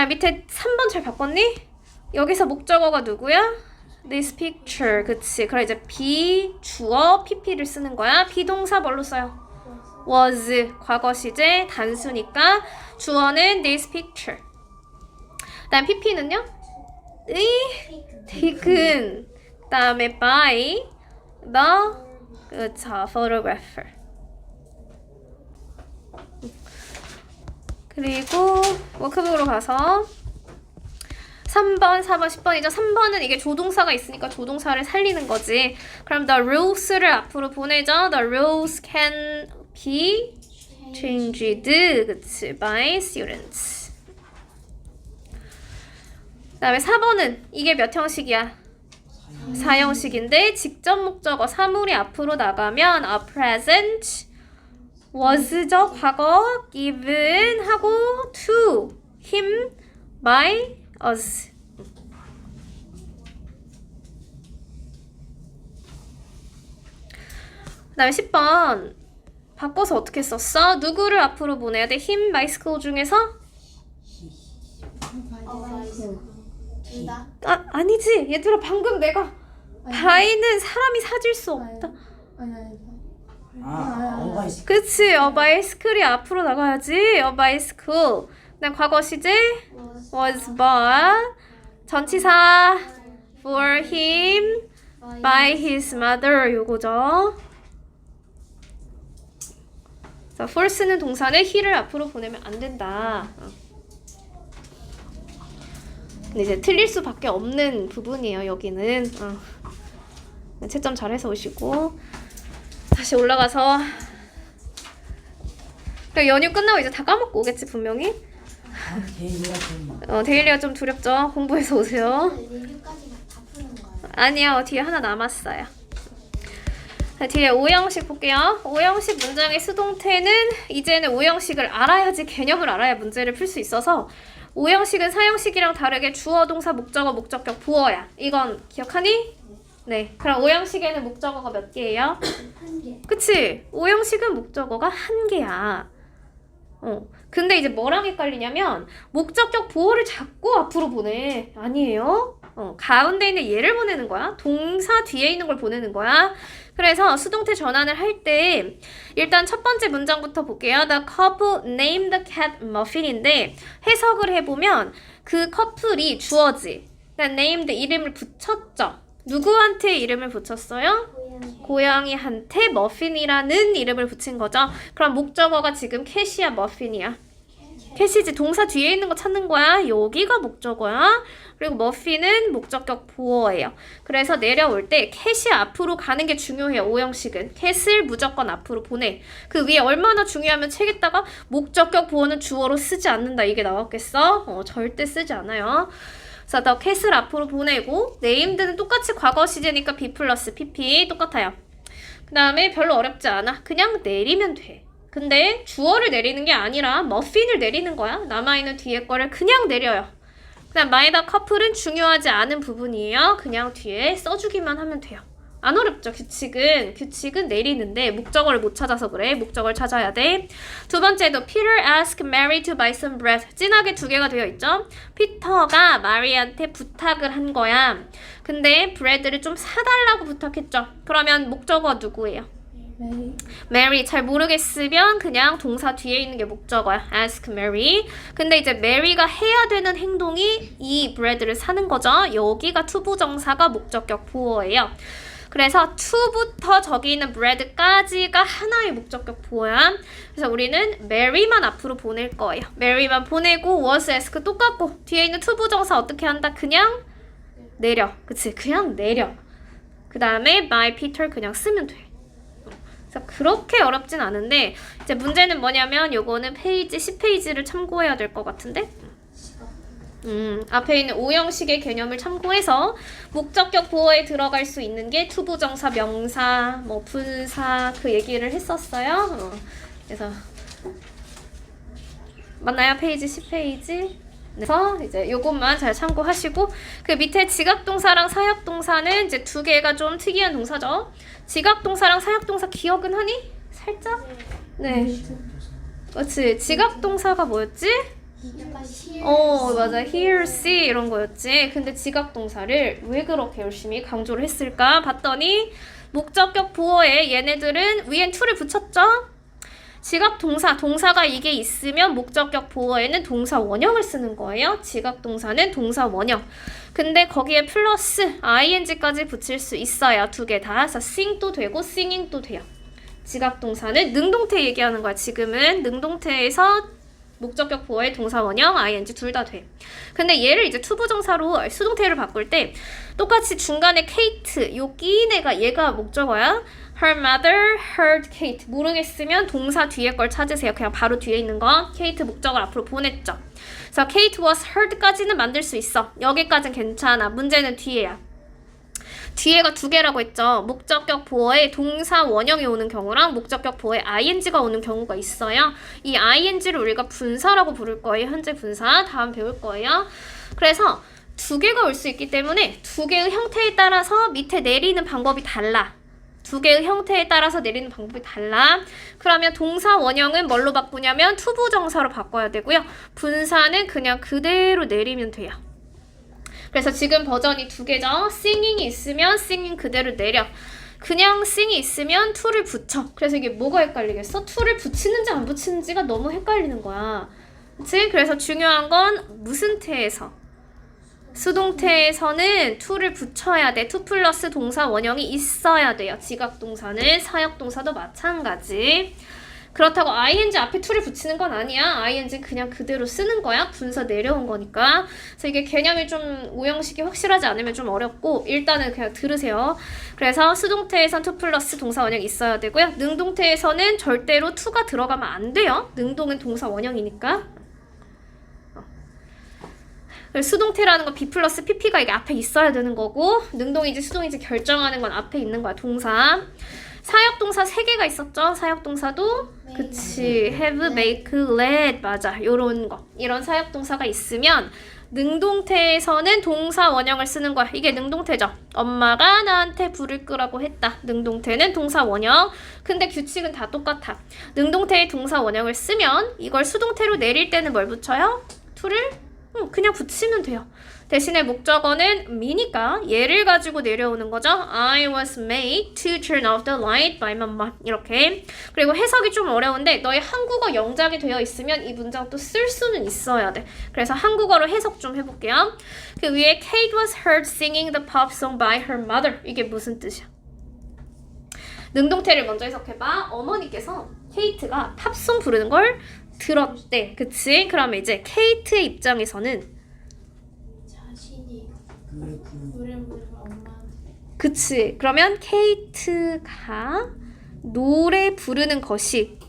밑에 3번 잘 바꿨니? 여기서 목적어가 누구야? this picture. 그치. 그럼 이제 be 주어 pp를 쓰는 거야. 비동사 뭘로 써요? was 과거 시제 단수니까 주어는 this picture. 그다음 pp는요? taken. 그다음에 by the 그쵸 photographer. 그리고 워크북으로 가서 3번, 4번, 10번이죠. 3번은 이게 조동사가 있으니까 조동사를 살리는 거지. 그럼 the rules를 앞으로 보내죠. The rules can be changed. 그치? by students. 그 다음에 4번은 이게 몇 형식이야? 4형식인데 직접 목적어 사물이 앞으로 나가면 a present was죠. 과거 given 하고 to him by us. 그 다음에 10번 바꿔서 어떻게 썼어? 누구를 앞으로 보내야 돼? him by school 중에서? 아니지. 얘들아 방금 내가 by는 사람이 사질 수 없다. 그치. a bicycle이 앞으로 나가야지. a bicycle. 그다음 과거 시제 was bought. 전치사 for him by his mother. 요거죠. 자, force는 동사는 he를 앞으로 보내면 안 된다. 근데 이제 틀릴 수밖에 없는 부분이에요. 여기는 채점 잘해서 오시고 다시 올라가서 연휴 끝나고 이제 다 까먹고 오겠지 분명히. 데일리가 좀 두렵죠. 공부해서 오세요. 리뷰까지 다 푸는 거예요? 아니요. 뒤에 하나 남았어요. 뒤에 5형식 볼게요. 5형식 문장의 수동태는 이제는 5형식을 알아야지 개념을 알아야 문제를 풀 수 있어서 5형식은 4형식이랑 다르게 주어, 동사, 목적어, 목적격, 부어야. 이건 기억하니? 네. 그럼 5형식에는 목적어가 몇 개예요? 1개. 그치? 5형식은 목적어가 1개야. 근데 이제 뭐랑 헷갈리냐면 목적격 부호를 자꾸 앞으로 보내. 아니에요? 가운데 있는 얘를 보내는 거야. 동사 뒤에 있는 걸 보내는 거야. 그래서 수동태 전환을 할 때 일단 첫 번째 문장부터 볼게요. The couple named the cat Muffin인데 해석을 해보면 그 커플이 주어지. named 이름을 붙였죠. 누구한테 이름을 붙였어요? 고양이한테 머핀이라는 이름을 붙인 거죠. 그럼 목적어가 지금 캣이야, 머핀이야? 캣이지. 동사 뒤에 있는 거 찾는 거야. 여기가 목적어야. 그리고 머핀은 목적격 보어예요. 그래서 내려올 때 캣이 앞으로 가는 게 중요해요. 5형식은. 캣을 무조건 앞으로 보내. 그 위에 얼마나 중요하면 책에다가 목적격 보어는 주어로 쓰지 않는다. 이게 나왔겠어? 절대 쓰지 않아요. 그래서 the cat을 앞으로 보내고 named는 똑같이 과거 시제니까 be 플러스 pp 똑같아요. 그 다음에 별로 어렵지 않아. 그냥 내리면 돼. 근데 주어를 내리는 게 아니라 머핀을 내리는 거야. 남아있는 뒤에 거를 그냥 내려요. 그 다음 by the couple은 중요하지 않은 부분이에요. 그냥 뒤에 써주기만 하면 돼요. 안 어렵죠. 규칙은 내리는데 목적어를 못 찾아서 그래. 목적어를 찾아야 돼. 두 번째도 Peter asked Mary to buy some bread. 진하게 두 개가 되어 있죠. 피터가 마리한테 부탁을 한 거야. 근데 브레드를 좀 사달라고 부탁했죠. 그러면 목적어 누구예요? Mary. 잘 모르겠으면 그냥 동사 뒤에 있는 게 목적어야. ask Mary. 근데 이제 Mary가 해야 되는 행동이 이 브레드를 사는 거죠. 여기가 투부정사가 목적격 보어예요. 그래서 to부터 저기 있는 bread까지가 하나의 목적격 보호야. 그래서 우리는 Mary만 앞으로 보낼 거예요. Mary만 보내고 was, ask 똑같고 뒤에 있는 to 부정사 어떻게 한다? 그냥 내려. 그치? 그냥 내려. 그 다음에 by Peter 그냥 쓰면 돼. 그래서 그렇게 어렵진 않은데 이제 문제는 뭐냐면 요거는 페이지 10페이지를 참고해야 될 것 같은데 앞에 있는 오형식의 개념을 참고해서 목적격 보어에 들어갈 수 있는 게 투부정사, 명사, 뭐 분사 그 얘기를 했었어요. 그래서 맞나요? 페이지 10페이지. 그래서 이제 요것만 잘 참고하시고 그 밑에 지각동사랑 사역동사는 이제 두 개가 좀 특이한 동사죠. 지각동사랑 사역동사 기억은 하니? 살짝? 네. 그렇지. 지각동사가 뭐였지? 약간 실. 맞아. hear, see 이런 거였지. 근데 지각동사를 왜 그렇게 열심히 강조를 했을까 봤더니 목적격 보어에 얘네들은 위엔 to를 붙였죠. 지각동사, 동사가 이게 있으면 목적격 보어에는 동사 원형을 쓰는 거예요. 지각동사는 동사 원형. 근데 거기에 플러스 ing까지 붙일 수 있어요. 두 개 다. 그래서 sing도 되고 singing도 돼요. 지각동사는 능동태 얘기하는 거야. 지금은 능동태에서 목적격 보어의 동사 원형, ing 둘 다 돼. 근데 얘를 이제 투부정사로 수동태를 바꿀 때 똑같이 중간에 Kate, 요 끼인 애가 얘가 목적어야. Her mother heard Kate. 모르겠으면 동사 뒤에 걸 찾으세요. 그냥 바로 뒤에 있는 거. Kate 목적을 앞으로 보냈죠. 그래서 Kate was heard까지는 만들 수 있어. 여기까지는 괜찮아. 문제는 뒤에야. 뒤에가 두 개라고 했죠. 목적격 보어에 동사 원형이 오는 경우랑 목적격 보어에 ing가 오는 경우가 있어요. 이 ing를 우리가 분사라고 부를 거예요. 현재 분사. 다음 배울 거예요. 그래서 두 개가 올 수 있기 때문에 두 개의 형태에 따라서 밑에 내리는 방법이 달라. 두 개의 형태에 따라서 내리는 방법이 달라. 그러면 동사 원형은 뭘로 바꾸냐면 투부정사로 바꿔야 되고요. 분사는 그냥 그대로 내리면 돼요. 그래서 지금 버전이 두 개죠. singing이 있으면 singing 그대로 내려. 그냥 sing이 있으면 to를 붙여. 그래서 이게 뭐가 헷갈리겠어? to를 붙이는지 안 붙이는지가 너무 헷갈리는 거야. 그치? 그래서 중요한 건 무슨 태에서? 수동태에서는 to를 붙여야 돼. to 플러스 동사 원형이 있어야 돼요. 지각동사는 사역동사도 마찬가지. 그렇다고 ing 앞에 to를 붙이는 건 아니야. ing는 그냥 그대로 쓰는 거야. 분사 내려온 거니까. 그래서 이게 개념이 좀 오형식이 확실하지 않으면 좀 어렵고 일단은 그냥 들으세요. 그래서 수동태에선 to 플러스 동사 원형이 있어야 되고요. 능동태에서는 절대로 to가 들어가면 안 돼요. 능동은 동사 원형이니까. 수동태라는 건 be 플러스 pp가 이게 앞에 있어야 되는 거고 능동인지 수동인지 결정하는 건 앞에 있는 거야. 동사. 사역동사 3개가 있었죠. 사역동사도 그치. have, make, let 맞아. 요런 거. 이런 사역동사가 있으면 능동태에서는 동사 원형을 쓰는 거야. 이게 능동태죠. 엄마가 나한테 불을 끄라고 했다. 능동태는 동사 원형. 근데 규칙은 다 똑같아. 능동태의 동사 원형을 쓰면 이걸 수동태로 내릴 때는 뭘 붙여요? to를 그냥 붙이면 돼요. 대신에 목적어는 me니까 얘를 가지고 내려오는 거죠. I was made to turn off the light by my mom. 이렇게. 그리고 해석이 좀 어려운데 너의 한국어 영작이 되어 있으면 이 문장 또 쓸 수는 있어야 돼. 그래서 한국어로 해석 좀 해볼게요. 그 위에 Kate was heard singing the pop song by her mother. 이게 무슨 뜻이야? 능동태를 먼저 해석해봐. 어머니께서 케이트가 팝송 부르는 걸 들었대. 그치? 그러면 이제 케이트의 입장에서는 자신이 노래 부르면 엄마한테. 그치? 그러면 케이트가 노래 부르는 것이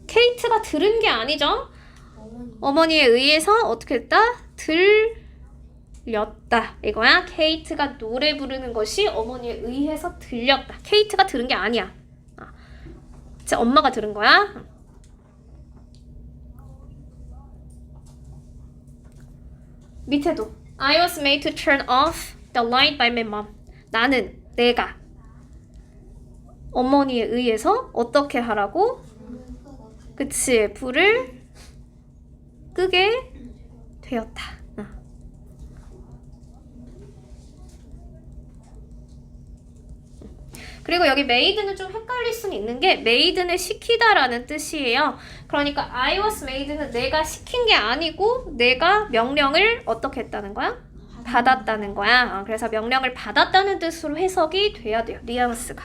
케이트가 들은 게 아니죠? 어머니에 의해서 어떻게 됐다? 들렸다. 이거야. 케이트가 노래 부르는 것이 어머니에 의해서 들렸다. 케이트가 들은 게 아니야. 제 엄마가 들은 거야. 밑에도 I was made to turn off the light by my mom. 나는 내가 어머니에 의해서 어떻게 하라고? 그치, 불을 끄게 되었다. 그리고 여기 made는 좀 헷갈릴 수는 있는 게 made는 시키다라는 뜻이에요. 그러니까 I was made는 내가 시킨 게 아니고 내가 명령을 어떻게 했다는 거야? 받았다는 거야. 그래서 명령을 받았다는 뜻으로 해석이 돼야 돼요. 뉘앙스가.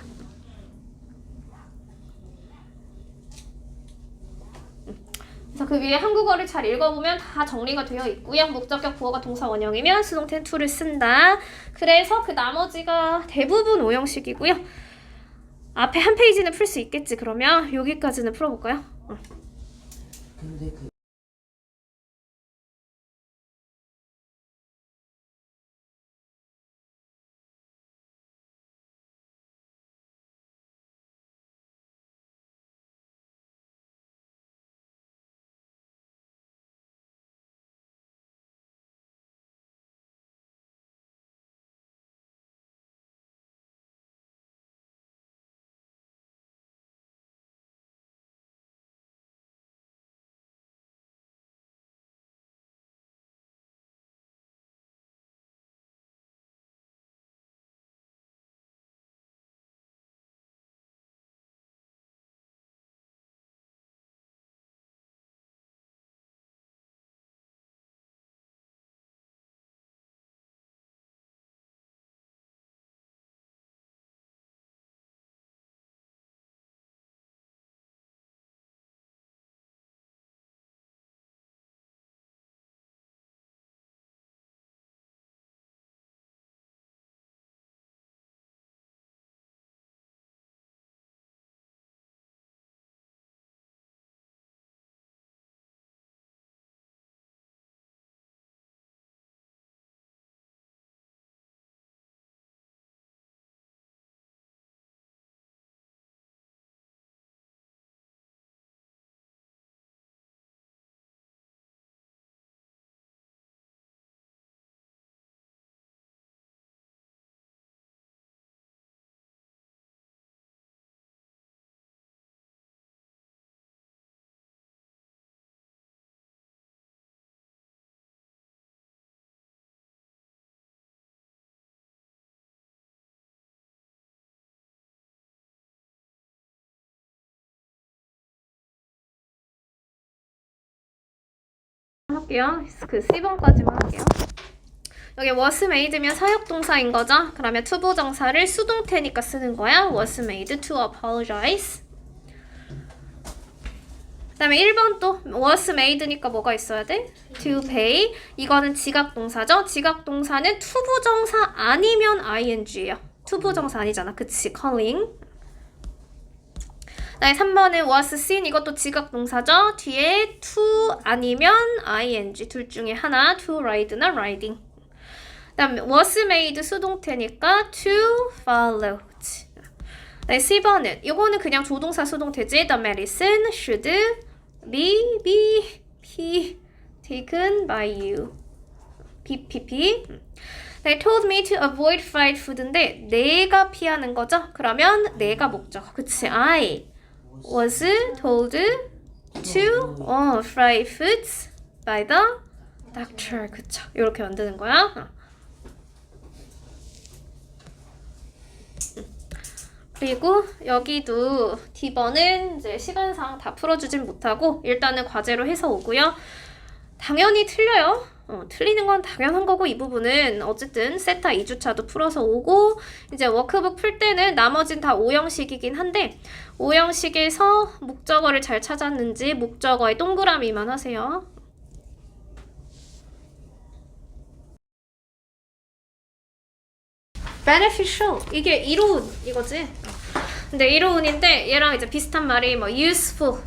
그래서 그 위에 한국어를 잘 읽어보면 다 정리가 되어 있고요. 목적격 부어가 동사 원형이면 수동태는 to를 쓴다. 그래서 그 나머지가 대부분 오형식이고요. 앞에 한 페이지는 풀 수 있겠지. 그러면 여기까지는 풀어볼까요? 근데 그 할게요. 그 C번까지만 할게요. 여기 was made면 사역동사인 거죠? 그러면 투부정사를 수동태니까 쓰는 거야. was made to apologize. 그 다음에 1번 또 was made니까 뭐가 있어야 돼? to pay. 이거는 지각동사죠? 지각동사는 투부정사 아니면 ing예요. 투부정사 아니잖아. 그치? calling. 그 다음에 3번은 was seen. 이것도 지각동사죠? 뒤에 to 아니면 ing. 둘 중에 하나. to ride나 riding. 그 다음에 was made 수동태니까 to follow. 네, 10번은 이거는 그냥 조동사 수동태지. The medicine should be taken by you. BPP. They told me to avoid fried food인데 내가 피하는 거죠? 그러면 내가 목적. 그치? I was told to fry foods by the doctor. 그쵸? 이렇게 만드는 거야. 그리고 여기도 D번은 이제 시간상 다 풀어주진 못하고 일단은 과제로 해서 오고요. 당연히 틀려요. 틀리는 건 당연한 거고 이 부분은 어쨌든 세타 2주차도 풀어서 오고 이제 워크북 풀 때는 나머진 다 오형식이긴 한데 오형식에서 목적어를 잘 찾았는지 목적어에 동그라미만 하세요. beneficial 이게 이로운 이거지. 근데 이로운인데 얘랑 이제 비슷한 말이 뭐 useful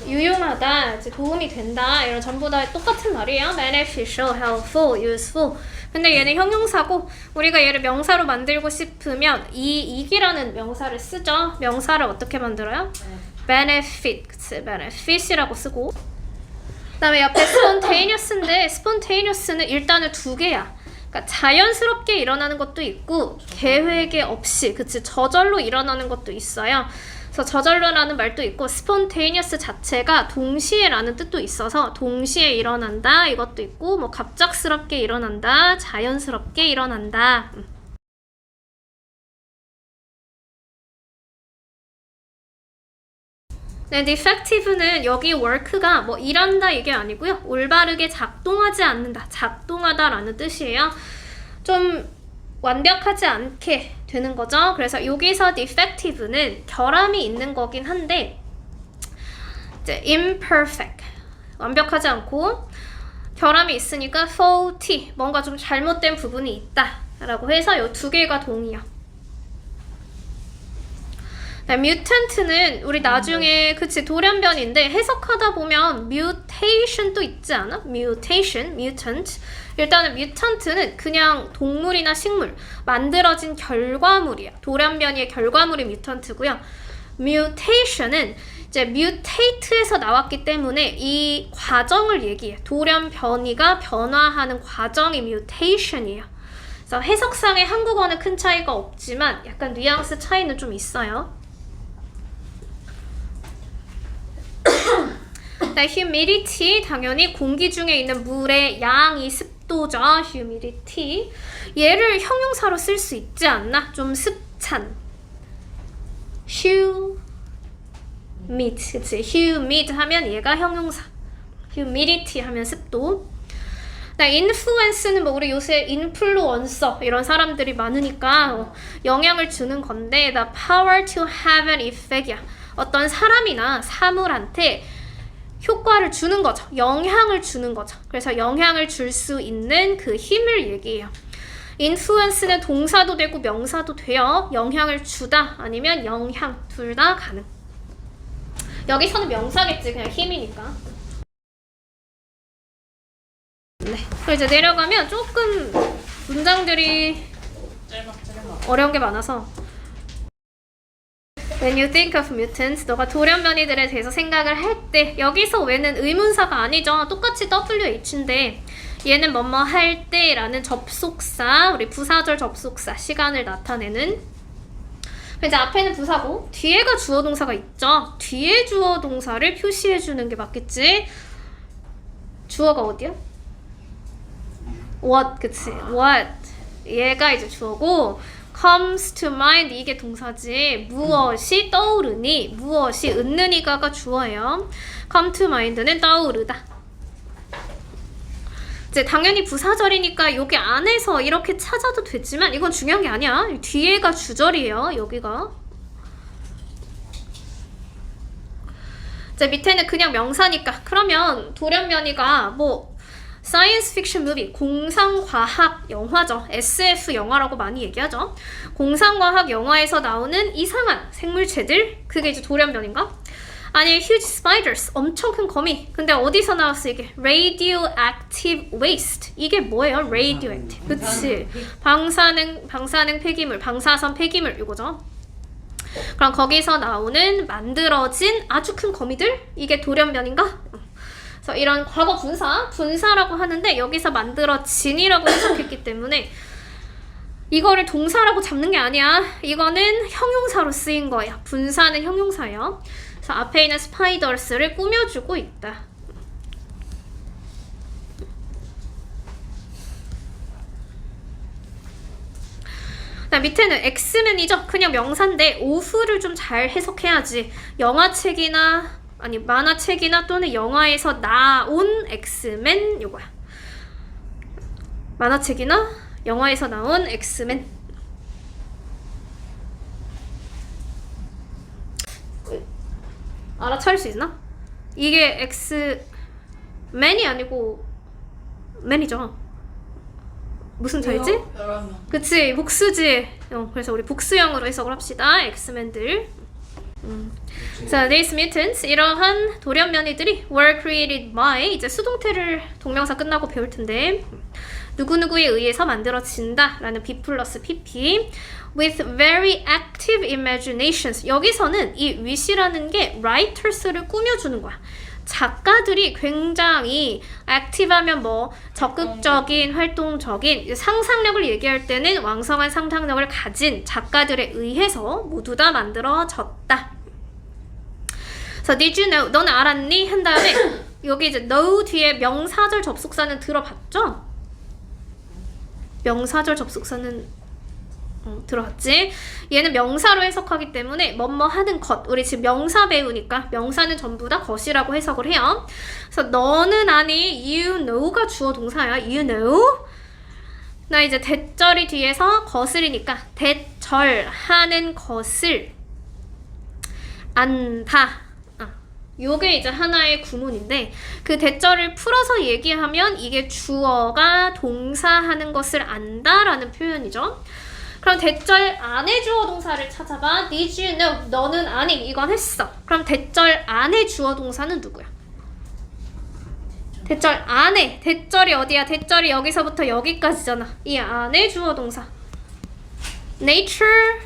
유용하다, 이제 도움이 된다 이런 전부 다 똑같은 말이에요. beneficial, helpful, useful. 근데 얘는 형용사고 우리가 얘를 명사로 만들고 싶으면 이익이라는 명사를 쓰죠. 명사를 어떻게 만들어요? benefit, 그치? benefit이라고 쓰고 그 다음에 옆에 spontaneous인데 spontaneous는 일단은 두 개야. 그러니까 자연스럽게 일어나는 것도 있고 계획에 없이, 그치? 저절로 일어나는 것도 있어요. 그래서 저절로라는 말도 있고 spontaneous 자체가 동시에라는 뜻도 있어서 동시에 일어난다 이것도 있고 뭐 갑작스럽게 일어난다, 자연스럽게 일어난다. 네, defective는 여기 work가 뭐 일한다 이게 아니고요. 올바르게 작동하지 않는다, 작동하다라는 뜻이에요. 좀 완벽하지 않게 되는 거죠. 그래서 여기서 defective는 결함이 있는 거긴 한데 이제 imperfect, 완벽하지 않고 결함이 있으니까 faulty, 뭔가 좀 잘못된 부분이 있다 라고 해서 이 두 개가 동의어. mutant는 우리 나중에 그치 돌연변인데 해석하다 보면 mutation도 있지 않아? mutation, mutant. 일단은 mutant는 그냥 동물이나 식물 만들어진 결과물이야. 돌연변이의 결과물이 mutant고요. mutation은 이제 mutate에서 나왔기 때문에 이 과정을 얘기해. 돌연변이가 변화하는 과정이 mutation이에요. 그래서 해석상의 한국어는 큰 차이가 없지만 약간 뉘앙스 차이는 좀 있어요. humidity, 당연히 공기 중에 있는 물의 양이 습도죠. humidity. 얘를 형용사로 쓸 수 있지 않나? 좀 습찬. humid, 그치? humid 하면 얘가 형용사. humidity 하면 습도. influence는 뭐 우리 요새 인플루언서 이런 사람들이 많으니까 영향을 주는 건데 the power to have an effect이야. 어떤 사람이나 사물한테 효과를 주는 거죠. 영향을 주는 거죠. 그래서 영향을 줄 수 있는 그 힘을 얘기해요. influence는 동사도 되고 명사도 돼요. 영향을 주다 아니면 영향 둘 다 가능. 여기서는 명사겠지. 그냥 힘이니까. 네. 그리고 이제 내려가면 조금 문장들이 어려운 게 많아서 When you think of mutants, 너가 돌연변이들에 대해서 생각을 할 때 여기서 왜는 의문사가 아니죠. 똑같이 WH인데 얘는 뭐뭐 할 때라는 접속사, 우리 부사절 접속사, 시간을 나타내는. 이제 앞에는 부사고 뒤에가 주어 동사가 있죠. 뒤에 주어 동사를 표시해 주는 게 맞겠지. 주어가 어디야? What, 그치? What. 얘가 이제 주어고 comes to mind 이게 동사지. 무엇이 떠오르니, 무엇이 은느니가가 주어예요. come to mind는 떠오르다. 이제 당연히 부사절이니까 여기 안에서 이렇게 찾아도 되지만 이건 중요한 게 아니야. 뒤에가 주절이에요. 여기가. 이제 밑에는 그냥 명사니까. 그러면 돌연변이가 뭐 사이언스 픽션 무비, 공상과학 영화죠. SF 영화라고 많이 얘기하죠. 공상과학 영화에서 나오는 이상한 생물체들, 그게 이제 돌연변인가? 아니, huge spiders, 엄청 큰 거미. 근데 어디서 나왔어 이게? radioactive waste. 이게 뭐예요? radioactive. 그치? 방사능 폐기물, 방사선 폐기물 이거죠. 그럼 거기서 나오는 만들어진 아주 큰 거미들? 이게 돌연변인가? 그래서 이런 과거 분사라고 하는데 여기서 만들어진이라고 해석했기 때문에 이거를 동사라고 잡는 게 아니야. 이거는 형용사로 쓰인 거야. 분사는 형용사예요. 그래서 앞에 있는 스파이더스를 꾸며주고 있다. 밑에는 엑스맨이죠. 그냥 명사인데 오후를 좀 잘 해석해야지. 영화책이나 아니 만화책이나 또는 영화에서 나온 엑스맨 요거야. 만화책이나 영화에서 나온 엑스맨. 알아차릴 수 있나? 이게 엑스맨이 아니고 맨이죠. 무슨 차이지? 그치, 복수지. 그래서 우리 복수형으로 해석을 합시다. 엑스맨들. 자, these mutants, 이러한 돌연변이들이 were created by, 이제 수동태를 동명사 끝나고 배울 텐데 누구누구에 의해서 만들어진다 라는 B 플러스 PP with very active imaginations. 여기서는 이 with이라는 게 writers를 꾸며주는 거야. 작가들이 굉장히 액티브하면 뭐 적극적인, 활동적인 상상력을 얘기할 때는 왕성한 상상력을 가진 작가들에 의해서 모두 다 만들어졌다. 그래서 did you know? 너는 알았니? 한 다음에 여기 이제 know 뒤에 명사절 접속사는 들어봤죠? 명사절 접속사는 들어갔지? 얘는 명사로 해석하기 때문에 뭐뭐 하는 것. 우리 지금 명사 배우니까 명사는 전부 다 것이라고 해석을 해요. 그래서 너는 아니, you know가 주어 동사야. you know. 나 이제 대절이 뒤에서 거슬이니까 대절하는 것을 안다. 요게 이제 하나의 구문인데 그 대절을 풀어서 얘기하면 이게 주어가 동사하는 것을 안다라는 표현이죠. 그럼 대절 안에 주어 동사를 찾아봐. Did you know? 너는 아니. 이건 했어. 그럼 대절 안에 주어 동사는 누구야? 대절 안에. 대절이 어디야? 대절이 여기서부터 여기까지잖아. 이 안에 주어 동사. Nature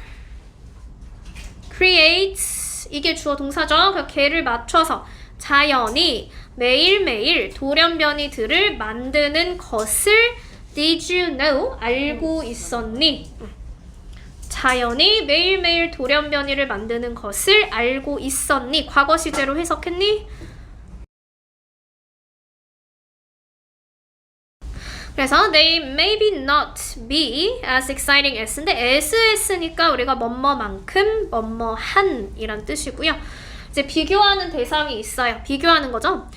creates. 이게 주어 동사죠. 그 걔를 맞춰서 자연이 매일매일 돌연변이들을 만드는 것을 Did you know? 알고 있었니? 자연이 매일매일 돌연변이를 만드는 것을 알고 있었니? 과거 시제로 해석했니? 그래서 they maybe not be as exciting as인데 as니까 우리가 뭐뭐만큼 뭐뭐한 이란 뜻이고요. 이제 비교하는 대상이 있어요. 비교하는 거죠.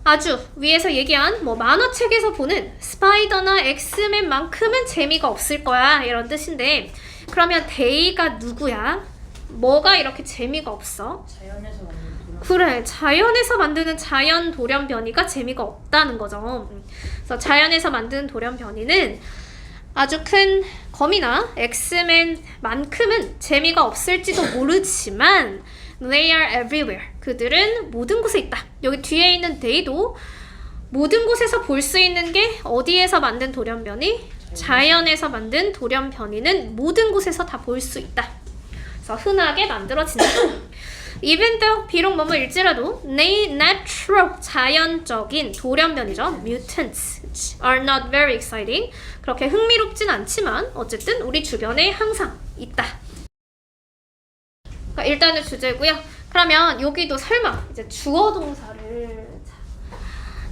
아주 위에서 얘기한 뭐 만화책에서 보는 스파이더나 엑스맨만큼은 재미가 없을 거야 이런 뜻인데 그러면 they가 누구야? 뭐가 이렇게 재미가 없어? 자연에서 만든 돌연. 그래, 자연에서 만드는 자연 돌연변이가 재미가 없다는 거죠. 그래서 자연에서 만드는 돌연변이는 아주 큰 거미나 엑스맨만큼은 재미가 없을지도 모르지만 they are everywhere. 그들은 모든 곳에 있다. 여기 뒤에 있는 they도 모든 곳에서 볼 수 있는 게 어디에서 만든 돌연변이? 자연에서 만든 돌연변이는 모든 곳에서 다 볼 수 있다. 그래서 흔하게 만들어진다. Even though 비록 뭐뭐일지라도 natural 자연적인 돌연변이죠. mutants are not very exciting. 그렇게 흥미롭진 않지만 어쨌든 우리 주변에 항상 있다. 그러니까 일단은 주제고요. 그러면 여기도 설마 이제 주어 동사를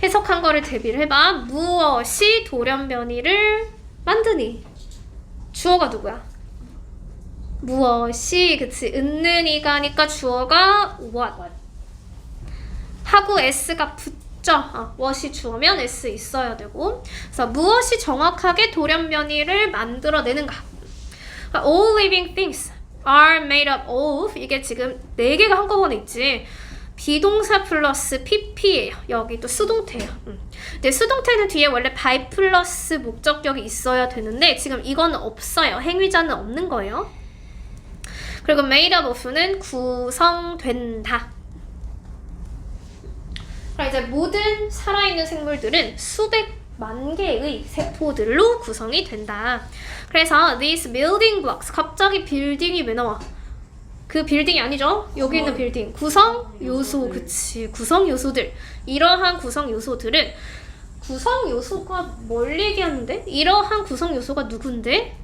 해석한 거를 대비를 해봐. 무엇이 돌연변이를 만드니? 주어가 누구야? 무엇이, 그치? 있는 이가니까 주어가 what 하고 s가 붙죠. what이 주어면 s 있어야 되고. 그래서 무엇이 정확하게 돌연변이를 만들어내는가? All living things are made up of. 이게 지금 4개가 한꺼번에 있지. 비동사 플러스 pp예요. 여기 또 수동태예요. 근데 수동태는 뒤에 원래 by 플러스 목적격이 있어야 되는데 지금 이건 없어요. 행위자는 없는 거예요. 그리고 made up of는 구성된다. 그럼 이제 모든 살아있는 생물들은 수백만 개의 세포들로 구성이 된다. 그래서 these building blocks. 갑자기 빌딩이 왜 나와? 그 빌딩이 아니죠? 여기 있는 빌딩. 구성 요소. 그치. 구성 요소들. 이러한 구성 요소들은 구성 요소가 뭘 얘기하는데? 이러한 구성 요소가 누군데?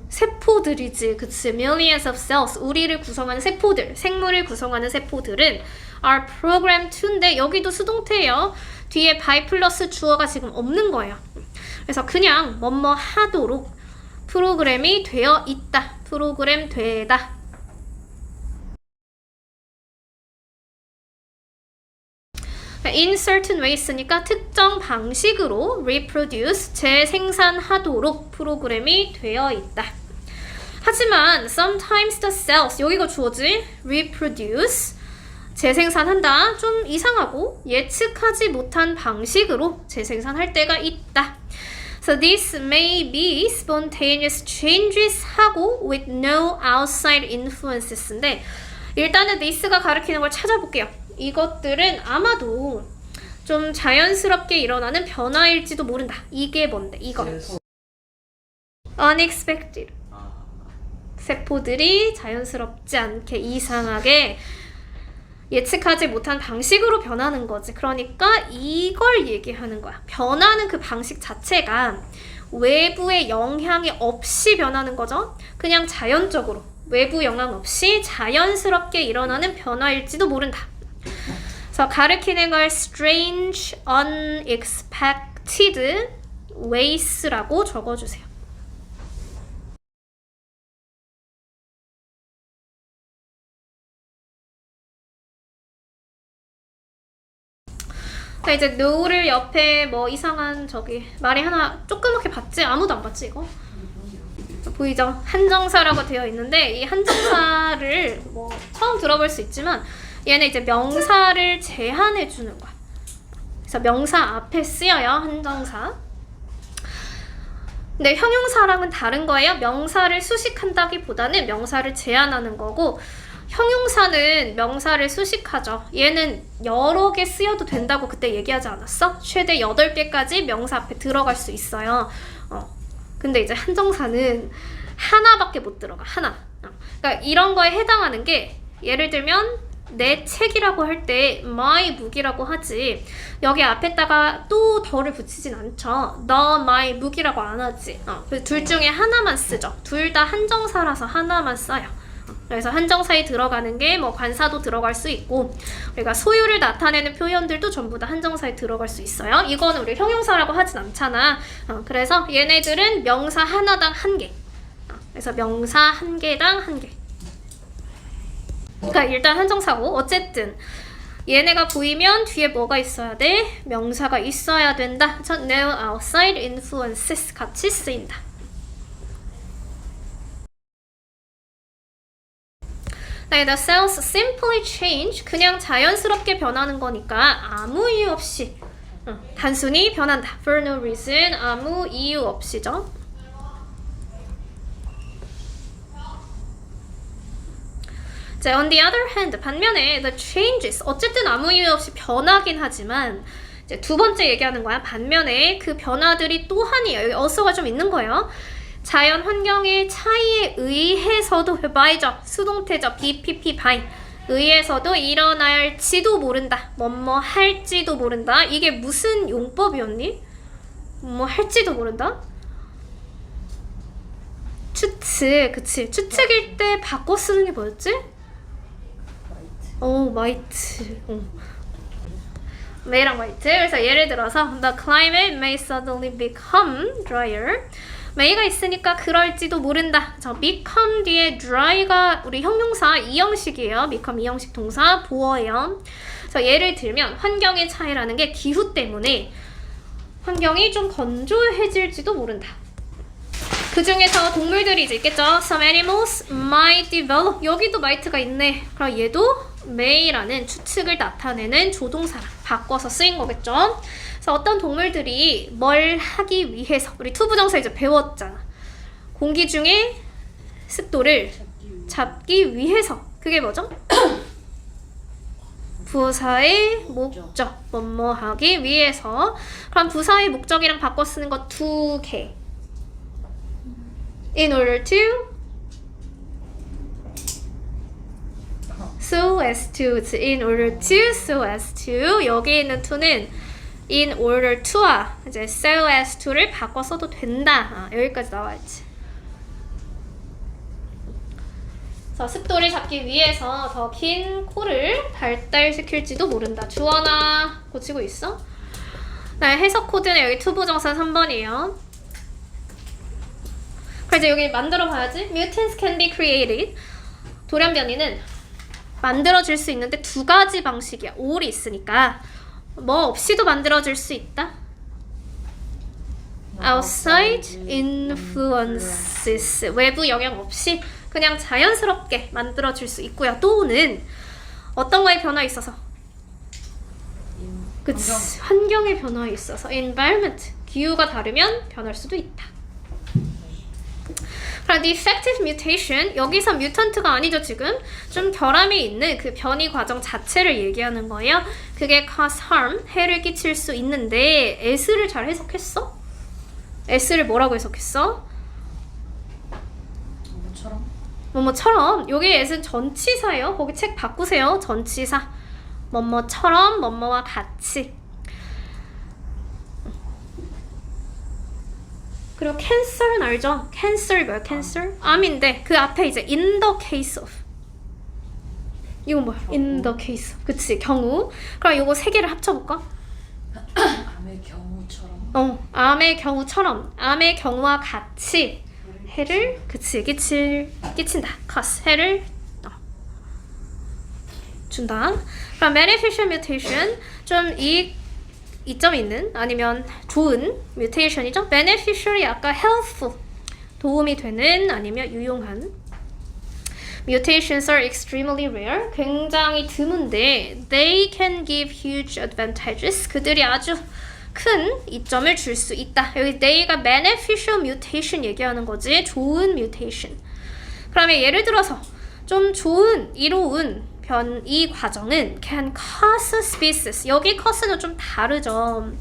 세포들이지. 그치. Millions of cells. 우리를 구성하는 세포들. 생물을 구성하는 세포들은 are programmed to인데 여기도 수동태예요. 뒤에 by 플러스 주어가 지금 없는 거예요. 그래서 그냥 뭐뭐 하도록 프로그램이 되어 있다. 프로그램 되다. In certain ways니까 특정 방식으로 reproduce, 재생산하도록 프로그램이 되어 있다. 하지만 sometimes the cells, 여기가 주어지, reproduce, 재생산한다. 좀 이상하고 예측하지 못한 방식으로 재생산할 때가 있다. So this may be spontaneous changes 하고 with no outside influences인데 일단은 this가 가리키는 걸 찾아볼게요. 이것들은 아마도 좀 자연스럽게 일어나는 변화일지도 모른다. 이게 뭔데? 이거. Unexpected. 세포들이 자연스럽지 않게 이상하게 예측하지 못한 방식으로 변하는 거지. 그러니까 이걸 얘기하는 거야. 변하는 그 방식 자체가 외부의 영향이 없이 변하는 거죠. 그냥 자연적으로 외부 영향 없이 자연스럽게 일어나는 변화일지도 모른다. 그래서 가리키는 걸 strange, unexpected ways라고 적어주세요. 그러니까 이제 no를 옆에 뭐 이상한 저기 말이 하나 조그맣게 봤지? 아무도 안 봤지 이거? 보이죠? 한정사라고 되어 있는데 이 한정사를 뭐 처음 들어볼 수 있지만 얘는 이제 명사를 제한해 주는 거야. 그래서 명사 앞에 쓰여요, 한정사. 근데 형용사랑은 다른 거예요. 명사를 수식한다기보다는 명사를 제한하는 거고, 형용사는 명사를 수식하죠. 얘는 여러 개 쓰여도 된다고 그때 얘기하지 않았어? 최대 8개까지 명사 앞에 들어갈 수 있어요. 근데 이제 한정사는 하나밖에 못 들어가. 하나. 그러니까 이런 거에 해당하는 게, 예를 들면 내 책이라고 할 때 my book이라고 하지, 여기 앞에다가 또 더를 붙이진 않죠. the my book이라고 안 하지. 둘 중에 하나만 쓰죠. 둘 다 한정사라서 하나만 써요. 그래서 한정사에 들어가는 게 뭐 관사도 들어갈 수 있고, 우리가 소유를 나타내는 표현들도 전부 다 한정사에 들어갈 수 있어요. 이거는 우리 형용사라고 하진 않잖아. 그래서 얘네들은 명사 하나당 한 개. 그래서 명사 한 개당 한 개. 그러니까 일단 한정사고, 어쨌든 얘네가 보이면 뒤에 뭐가 있어야 돼? 명사가 있어야 된다. 전 no outside influences 같이 쓰인다. 네, the cells simply change. 그냥 자연스럽게 변하는 거니까 아무 이유 없이, 단순히 변한다. For no reason. 아무 이유 없이죠. 자, on the other hand, 반면에 the changes, 어쨌든 아무 이유 없이 변하긴 하지만, 이제 두 번째 얘기하는 거야. 반면에 그 변화들이 또한이에요. 여기 어서가 좀 있는 거예요. 자연 환경의 차이에 의해서도, by죠. 수동태죠. BPP, by. 의해서도 일어날지도 모른다. 뭐뭐 할지도 모른다. 이게 무슨 용법이었니? 뭐 할지도 모른다? 추측, 그치. 추측일 때 바꿔 쓰는 게 뭐였지? might. May랑 might. 그래서 예를 들어서 the climate may suddenly become drier. may가 있으니까 그럴지도 모른다. 자, become 뒤에 dry가 우리 형용사 이형식이에요. become 이형식 동사 보어예요. 그래서 예를 들면 환경의 차이라는 게 기후 때문에 환경이 좀 건조해질지도 모른다. 그 중에서 동물들이 이제 있겠죠. Some animals might develop. 여기도 might가 있네. 그럼 얘도 may라는 추측을 나타내는 조동사랑 바꿔서 쓰인 거겠죠. 그래서 어떤 동물들이 뭘 하기 위해서, 우리 투부정사 이제 배웠잖아. 공기 중에 습도를 잡기 위해서. 그게 뭐죠? 부사의 목적. 뭐뭐 하기 위해서. 그럼 부사의 목적이랑 바꿔 쓰는 거 두 개. In order to, so as to, in order to, so as to. 여기 있는 to는 in order to와 이제 so as to를 바꿔 써도 된다. 여기까지 나와야지. 그래서 습도를 잡기 위해서 더 긴 코를 발달시킬지도 모른다. 주어나 고치고 있어? 네, 해석 코드는 여기 투부정사 3번이에요. 그래서 여기 만들어 봐야지. Mutants can be created. 돌연변이는 만들어질 수 있는데 두 가지 방식이야. all이 있으니까 뭐 없이도 만들어질 수 있다. Outside influences. 외부 영향 없이 그냥 자연스럽게 만들어질 수 있고요. 또는 어떤 거에 변화에 있어서, 그치, 환경의 변화에 있어서 environment, 기후가 다르면 변할 수도 있다. 그럼 defective mutation, 여기서 뮤턴트가 아니죠. 지금 좀 결함이 있는 그 변이 과정 자체를 얘기하는 거예요. 그게 cause harm, 해를 끼칠 수 있는데 s를 잘 해석했어? s를 뭐라고 해석했어? 뭐뭐처럼. 여기 s는 전치사예요. 거기 책 바꾸세요. 전치사. 뭐뭐처럼, 뭐뭐와 같이. 그리고 cancer는 알죠? cancer 뭐야? cancer? 암인데 그 앞에 이제 in the case of. 이건 뭐야? in the case of. 그치, 경우. 그럼 이거 세 개를 합쳐볼까? 암의 경우처럼. 암의 경우처럼. 암의 경우와 같이 해를, 그치, 끼친다. cause, 해를 준다. 그럼 beneficial mutation, 좀 이점이 있는 아니면 좋은 뮤테이션이죠. beneficial이 아까 helpful 도움이 되는 아니면 유용한. Mutations are extremely rare. 굉장히 드문데 they can give huge advantages. 그들이 아주 큰 이점을 줄 수 있다. 여기 they가 beneficial mutation 얘기하는 거지. 좋은 mutation. 그러면 예를 들어서 좀 좋은, 이로운 변이 과정은 can cause species. 여기 cause는 좀 다르죠.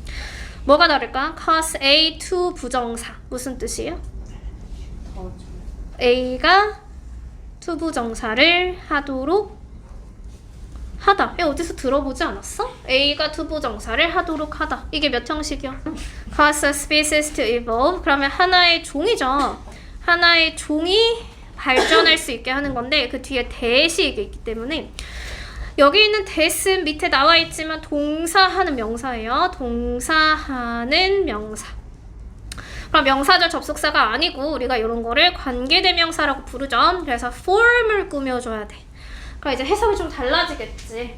뭐가 다를까? cause A to 부정사. 무슨 뜻이에요? A가 투부정사를 하도록 하다. 이거 어디서 들어보지 않았어? A가 투부정사를 하도록 하다. 이게 몇 형식이야? cause a species to evolve. 그러면 하나의 종이죠. 하나의 종이 발전할 수 있게 하는 건데 그 뒤에 that이 있기 때문에 여기 있는 that은 밑에 나와 있지만 동사하는 명사예요. 동사하는 명사. 그럼 명사절 접속사가 아니고 우리가 이런 거를 관계대명사라고 부르죠. 그래서 form을 꾸며줘야 돼. 그럼 이제 해석이 좀 달라지겠지.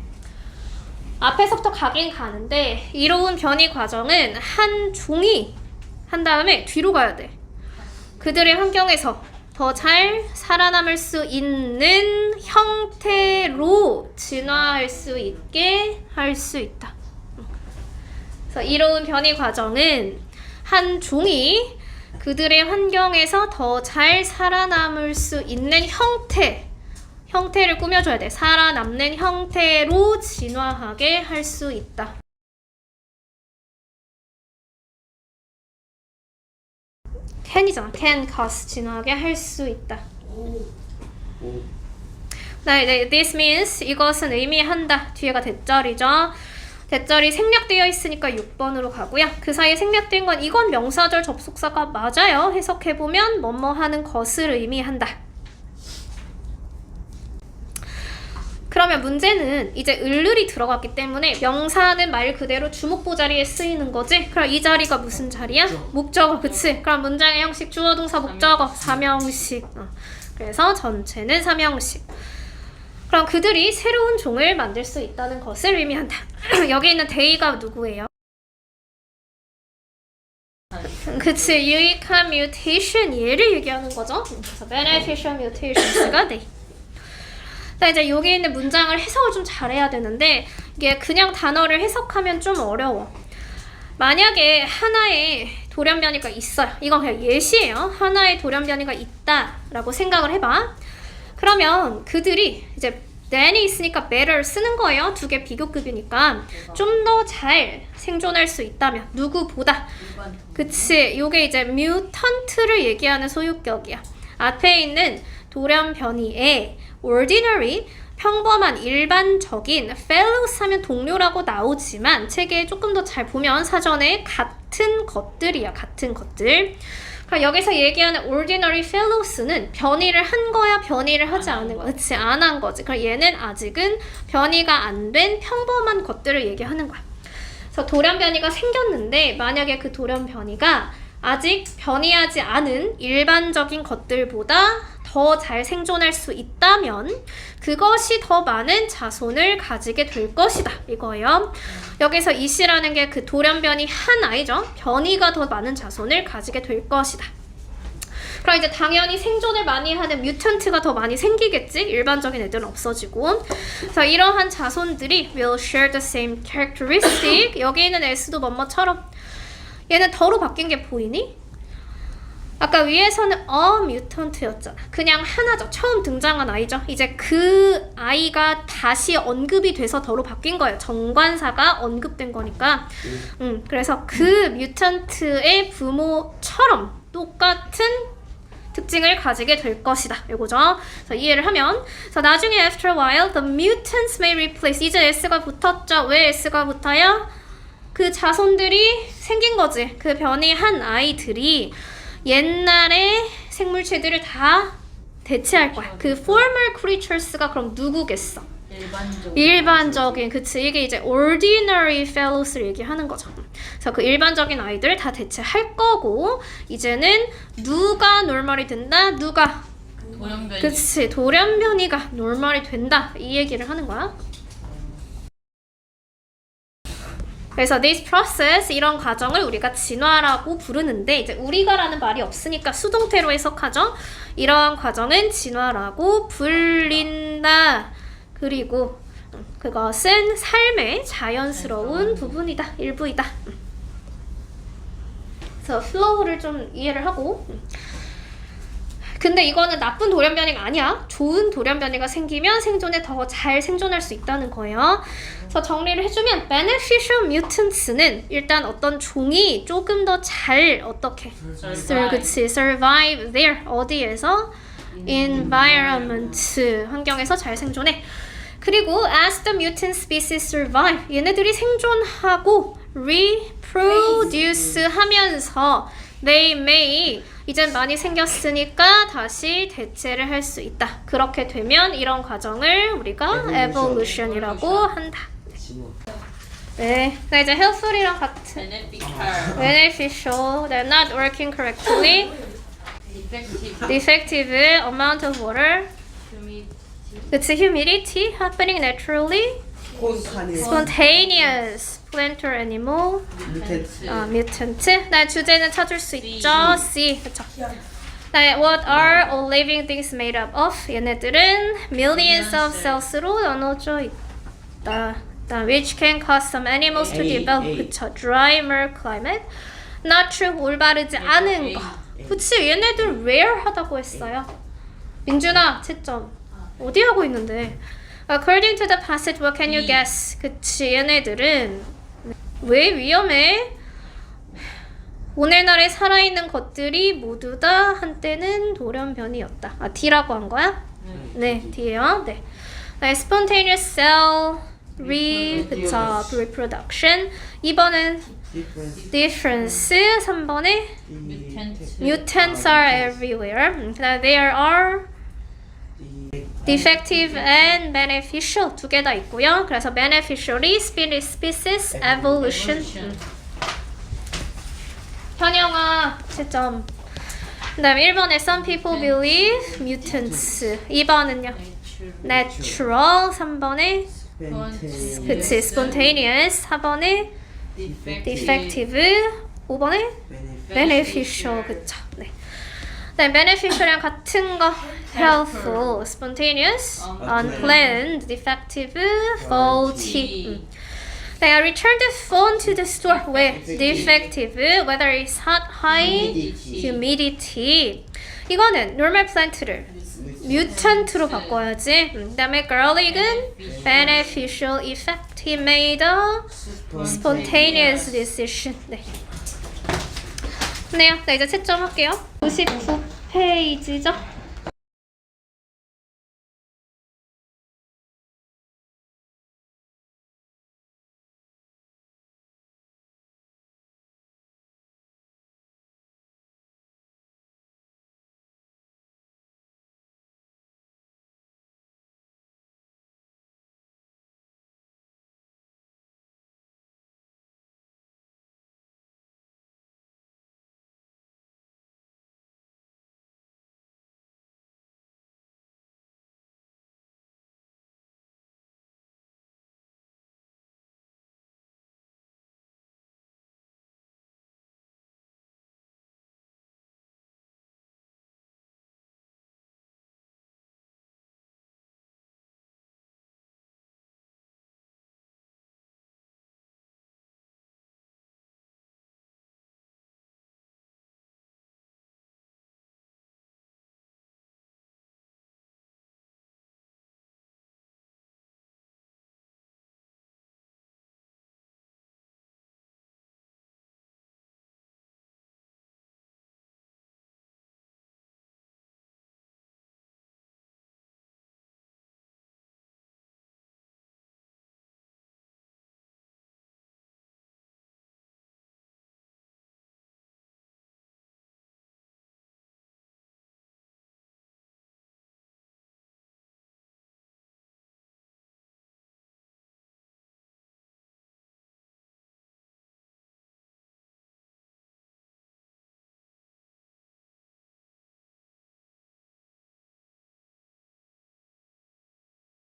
앞에서부터 가긴 가는데 이로운 변이 과정은 한 종이 한 다음에 뒤로 가야 돼. 그들의 환경에서 더 잘 살아남을 수 있는 형태로 진화할 수 있게 할 수 있다. 그래서 이로운 변이 과정은 한 종이 그들의 환경에서 더 잘 살아남을 수 있는 형태를 꾸며줘야 돼. 살아남는 형태로 진화하게 할 수 있다. can이잖아. can cause 진화하게 할 수 있다. 네, this means 이것은 의미한다. 뒤에가 대절이죠. 대절이 생략되어 있으니까 6번으로 가고요. 그 사이에 생략된 건 이건 명사절 접속사가 맞아요. 해석해보면 뭐뭐 하는 것을 의미한다. 그러면 문제는 이제 을을이 들어갔기 때문에 명사는 말 그대로 주목보 자리에 쓰이는 거지. 그럼 이 자리가 무슨 자리야? 목적어. 그치? 그럼 문장의 형식 주어 동사 목적어 삼형식. 그래서 전체는 삼형식. 그럼 그들이 새로운 종을 만들 수 있다는 것을 의미한다. 여기 있는 they가 누구예요? 그치, 유익한 mutation 얘를 얘기하는 거죠. 그래서 beneficial mutations가 they. 자, 이제 여기 있는 문장을 해석을 좀 잘해야 되는데 이게 그냥 단어를 해석하면 좀 어려워. 만약에 하나의 돌연변이가 있어요. 이건 그냥 예시예요. 하나의 돌연변이가 있다라고 생각을 해봐. 그러면 그들이 이제 than이 있으니까 better 쓰는 거예요. 두 개 비교급이니까 좀 더 잘 생존할 수 있다면 누구보다. 그치, 요게 이제 mutant를 얘기하는 소유격이야. 앞에 있는 돌연변이에 ordinary 평범한 일반적인 fellows 하면 동료라고 나오지만 책에 조금 더 잘 보면 사전에 같은 것들이야. 같은 것들. 그럼 여기서 얘기하는 ordinary fellows는 변이를 한 거야, 변이를 하지 않은 거야. 그치, 안 한 거지. 그럼 얘는 아직은 변이가 안 된 평범한 것들을 얘기하는 거야. 그래서 돌연변이가 생겼는데 만약에 그 돌연변이가 아직 변이하지 않은 일반적인 것들보다 더 잘 생존할 수 있다면 그것이 더 많은 자손을 가지게 될 것이다. 이거예요. 여기서 이씨라는 게 그 돌연변이 한 아이죠. 변이가 더 많은 자손을 가지게 될 것이다. 그럼 이제 당연히 생존을 많이 하는 뮤턴트가 더 많이 생기겠지. 일반적인 애들은 없어지고. 그래서 이러한 자손들이 will share the same characteristic. 여기 있는 S도 뭐뭐처럼. 얘는 더로 바뀐 게 보이니? 아까 위에서는 a mutant였잖아. 그냥 하나죠. 처음 등장한 아이죠. 이제 그 아이가 다시 언급이 돼서 더로 바뀐 거예요. 정관사가 언급된 거니까. 그래서 그 뮤턴트의 부모처럼 똑같은 특징을 가지게 될 것이다. 이거죠. 그래서 이해를 하면 그래서 나중에 after a while the mutants may replace. 이제 S가 붙었죠. 왜 S가 붙어요? 그 자손들이 생긴 거지. 그 변이한 아이들이 옛날에 생물체들을 다 대체할 거야. 그 former creatures가 그럼 누구겠어? 일반적인, 그치. 이게 이제 ordinary fellows를 얘기하는 거죠. 그래서 그 일반적인 아이들을 다 대체할 거고 이제는 누가 normal이 된다? 누가? 돌연변이. 그치. 돌연변이가 normal이 된다. 이 얘기를 하는 거야. 그래서 this process 이런 과정을 우리가 진화라고 부르는데 이제 우리가라는 말이 없으니까 수동태로 해석하죠. 이러한 과정은 진화라고 불린다. 그리고 그것은 삶의 자연스러운 부분이다. 일부이다. 그래서 flow를 좀 이해를 하고 근데 이거는 나쁜 돌연변이가 아니야. 좋은 돌연변이가 생기면 생존에 더 잘 생존할 수 있다는 거예요. 그래서 정리를 해주면 beneficial mutants는 일단 어떤 종이 조금 더 잘 어떻게 그치, survive there 어디에서 environment 환경에서 잘 생존해. 그리고 as the mutant species survive 얘네들이 생존하고 reproduce 하면서 they may 이제 많이 생겼으니까 다시 대체를 할 수 있다. 그렇게 되면 이런 과정을 우리가 evolution이라고 한다. 네, 그러니까 이제 helpful이랑 같은 beneficial, they're not working correctly, defective, amount of water, 그치, humidity, happening naturally, spontaneous, plant or animal, mutant. 나 주제는 찾을 수 있죠. C, 그쵸. What are all living things made up of? 얘네들은 millions of cells로 나눠져 있다. Which can cause some animals to develop, 그쵸. Drier climate. Not true, 올바르지 않은 거. 그치, 얘네들 rare하다고 했어요. 민준아, 채점. 어디 하고 있는데? According to the passage, what can you guess? 그치, 얘네들은 왜 위험해? 오늘날에 살아있는 것들이 모두 다 한때는 돌연변이였다. 아, D라고 한 거야? 네, D예요. 네. Spontaneous cell 그쵸, reproduction. 2번은 difference. 3번에 mutants are everywhere. There are defective and beneficial 두 개 다 있고요. 그래서 beneficially species evolution. 현영아, 채점. 그 다음에 1번에 some people believe mutants. 2번은요? natural. 3번에 그치, spontaneous. 4번에 defective. 5번에 beneficial. 그쵸. 네. 네, beneficial이랑 같은 거 helpful, spontaneous, unplanned, defective, faulty. 네, return the phone to the store. 왜? defective, whether it's hot, high, humidity. 이거는 normal plant를 mutant로 바꿔야지. 그 다음에 garlic은 beneficial effect. He made a spontaneous decision. 네. 네요. 네, 이제 채점할게요. 99페이지죠?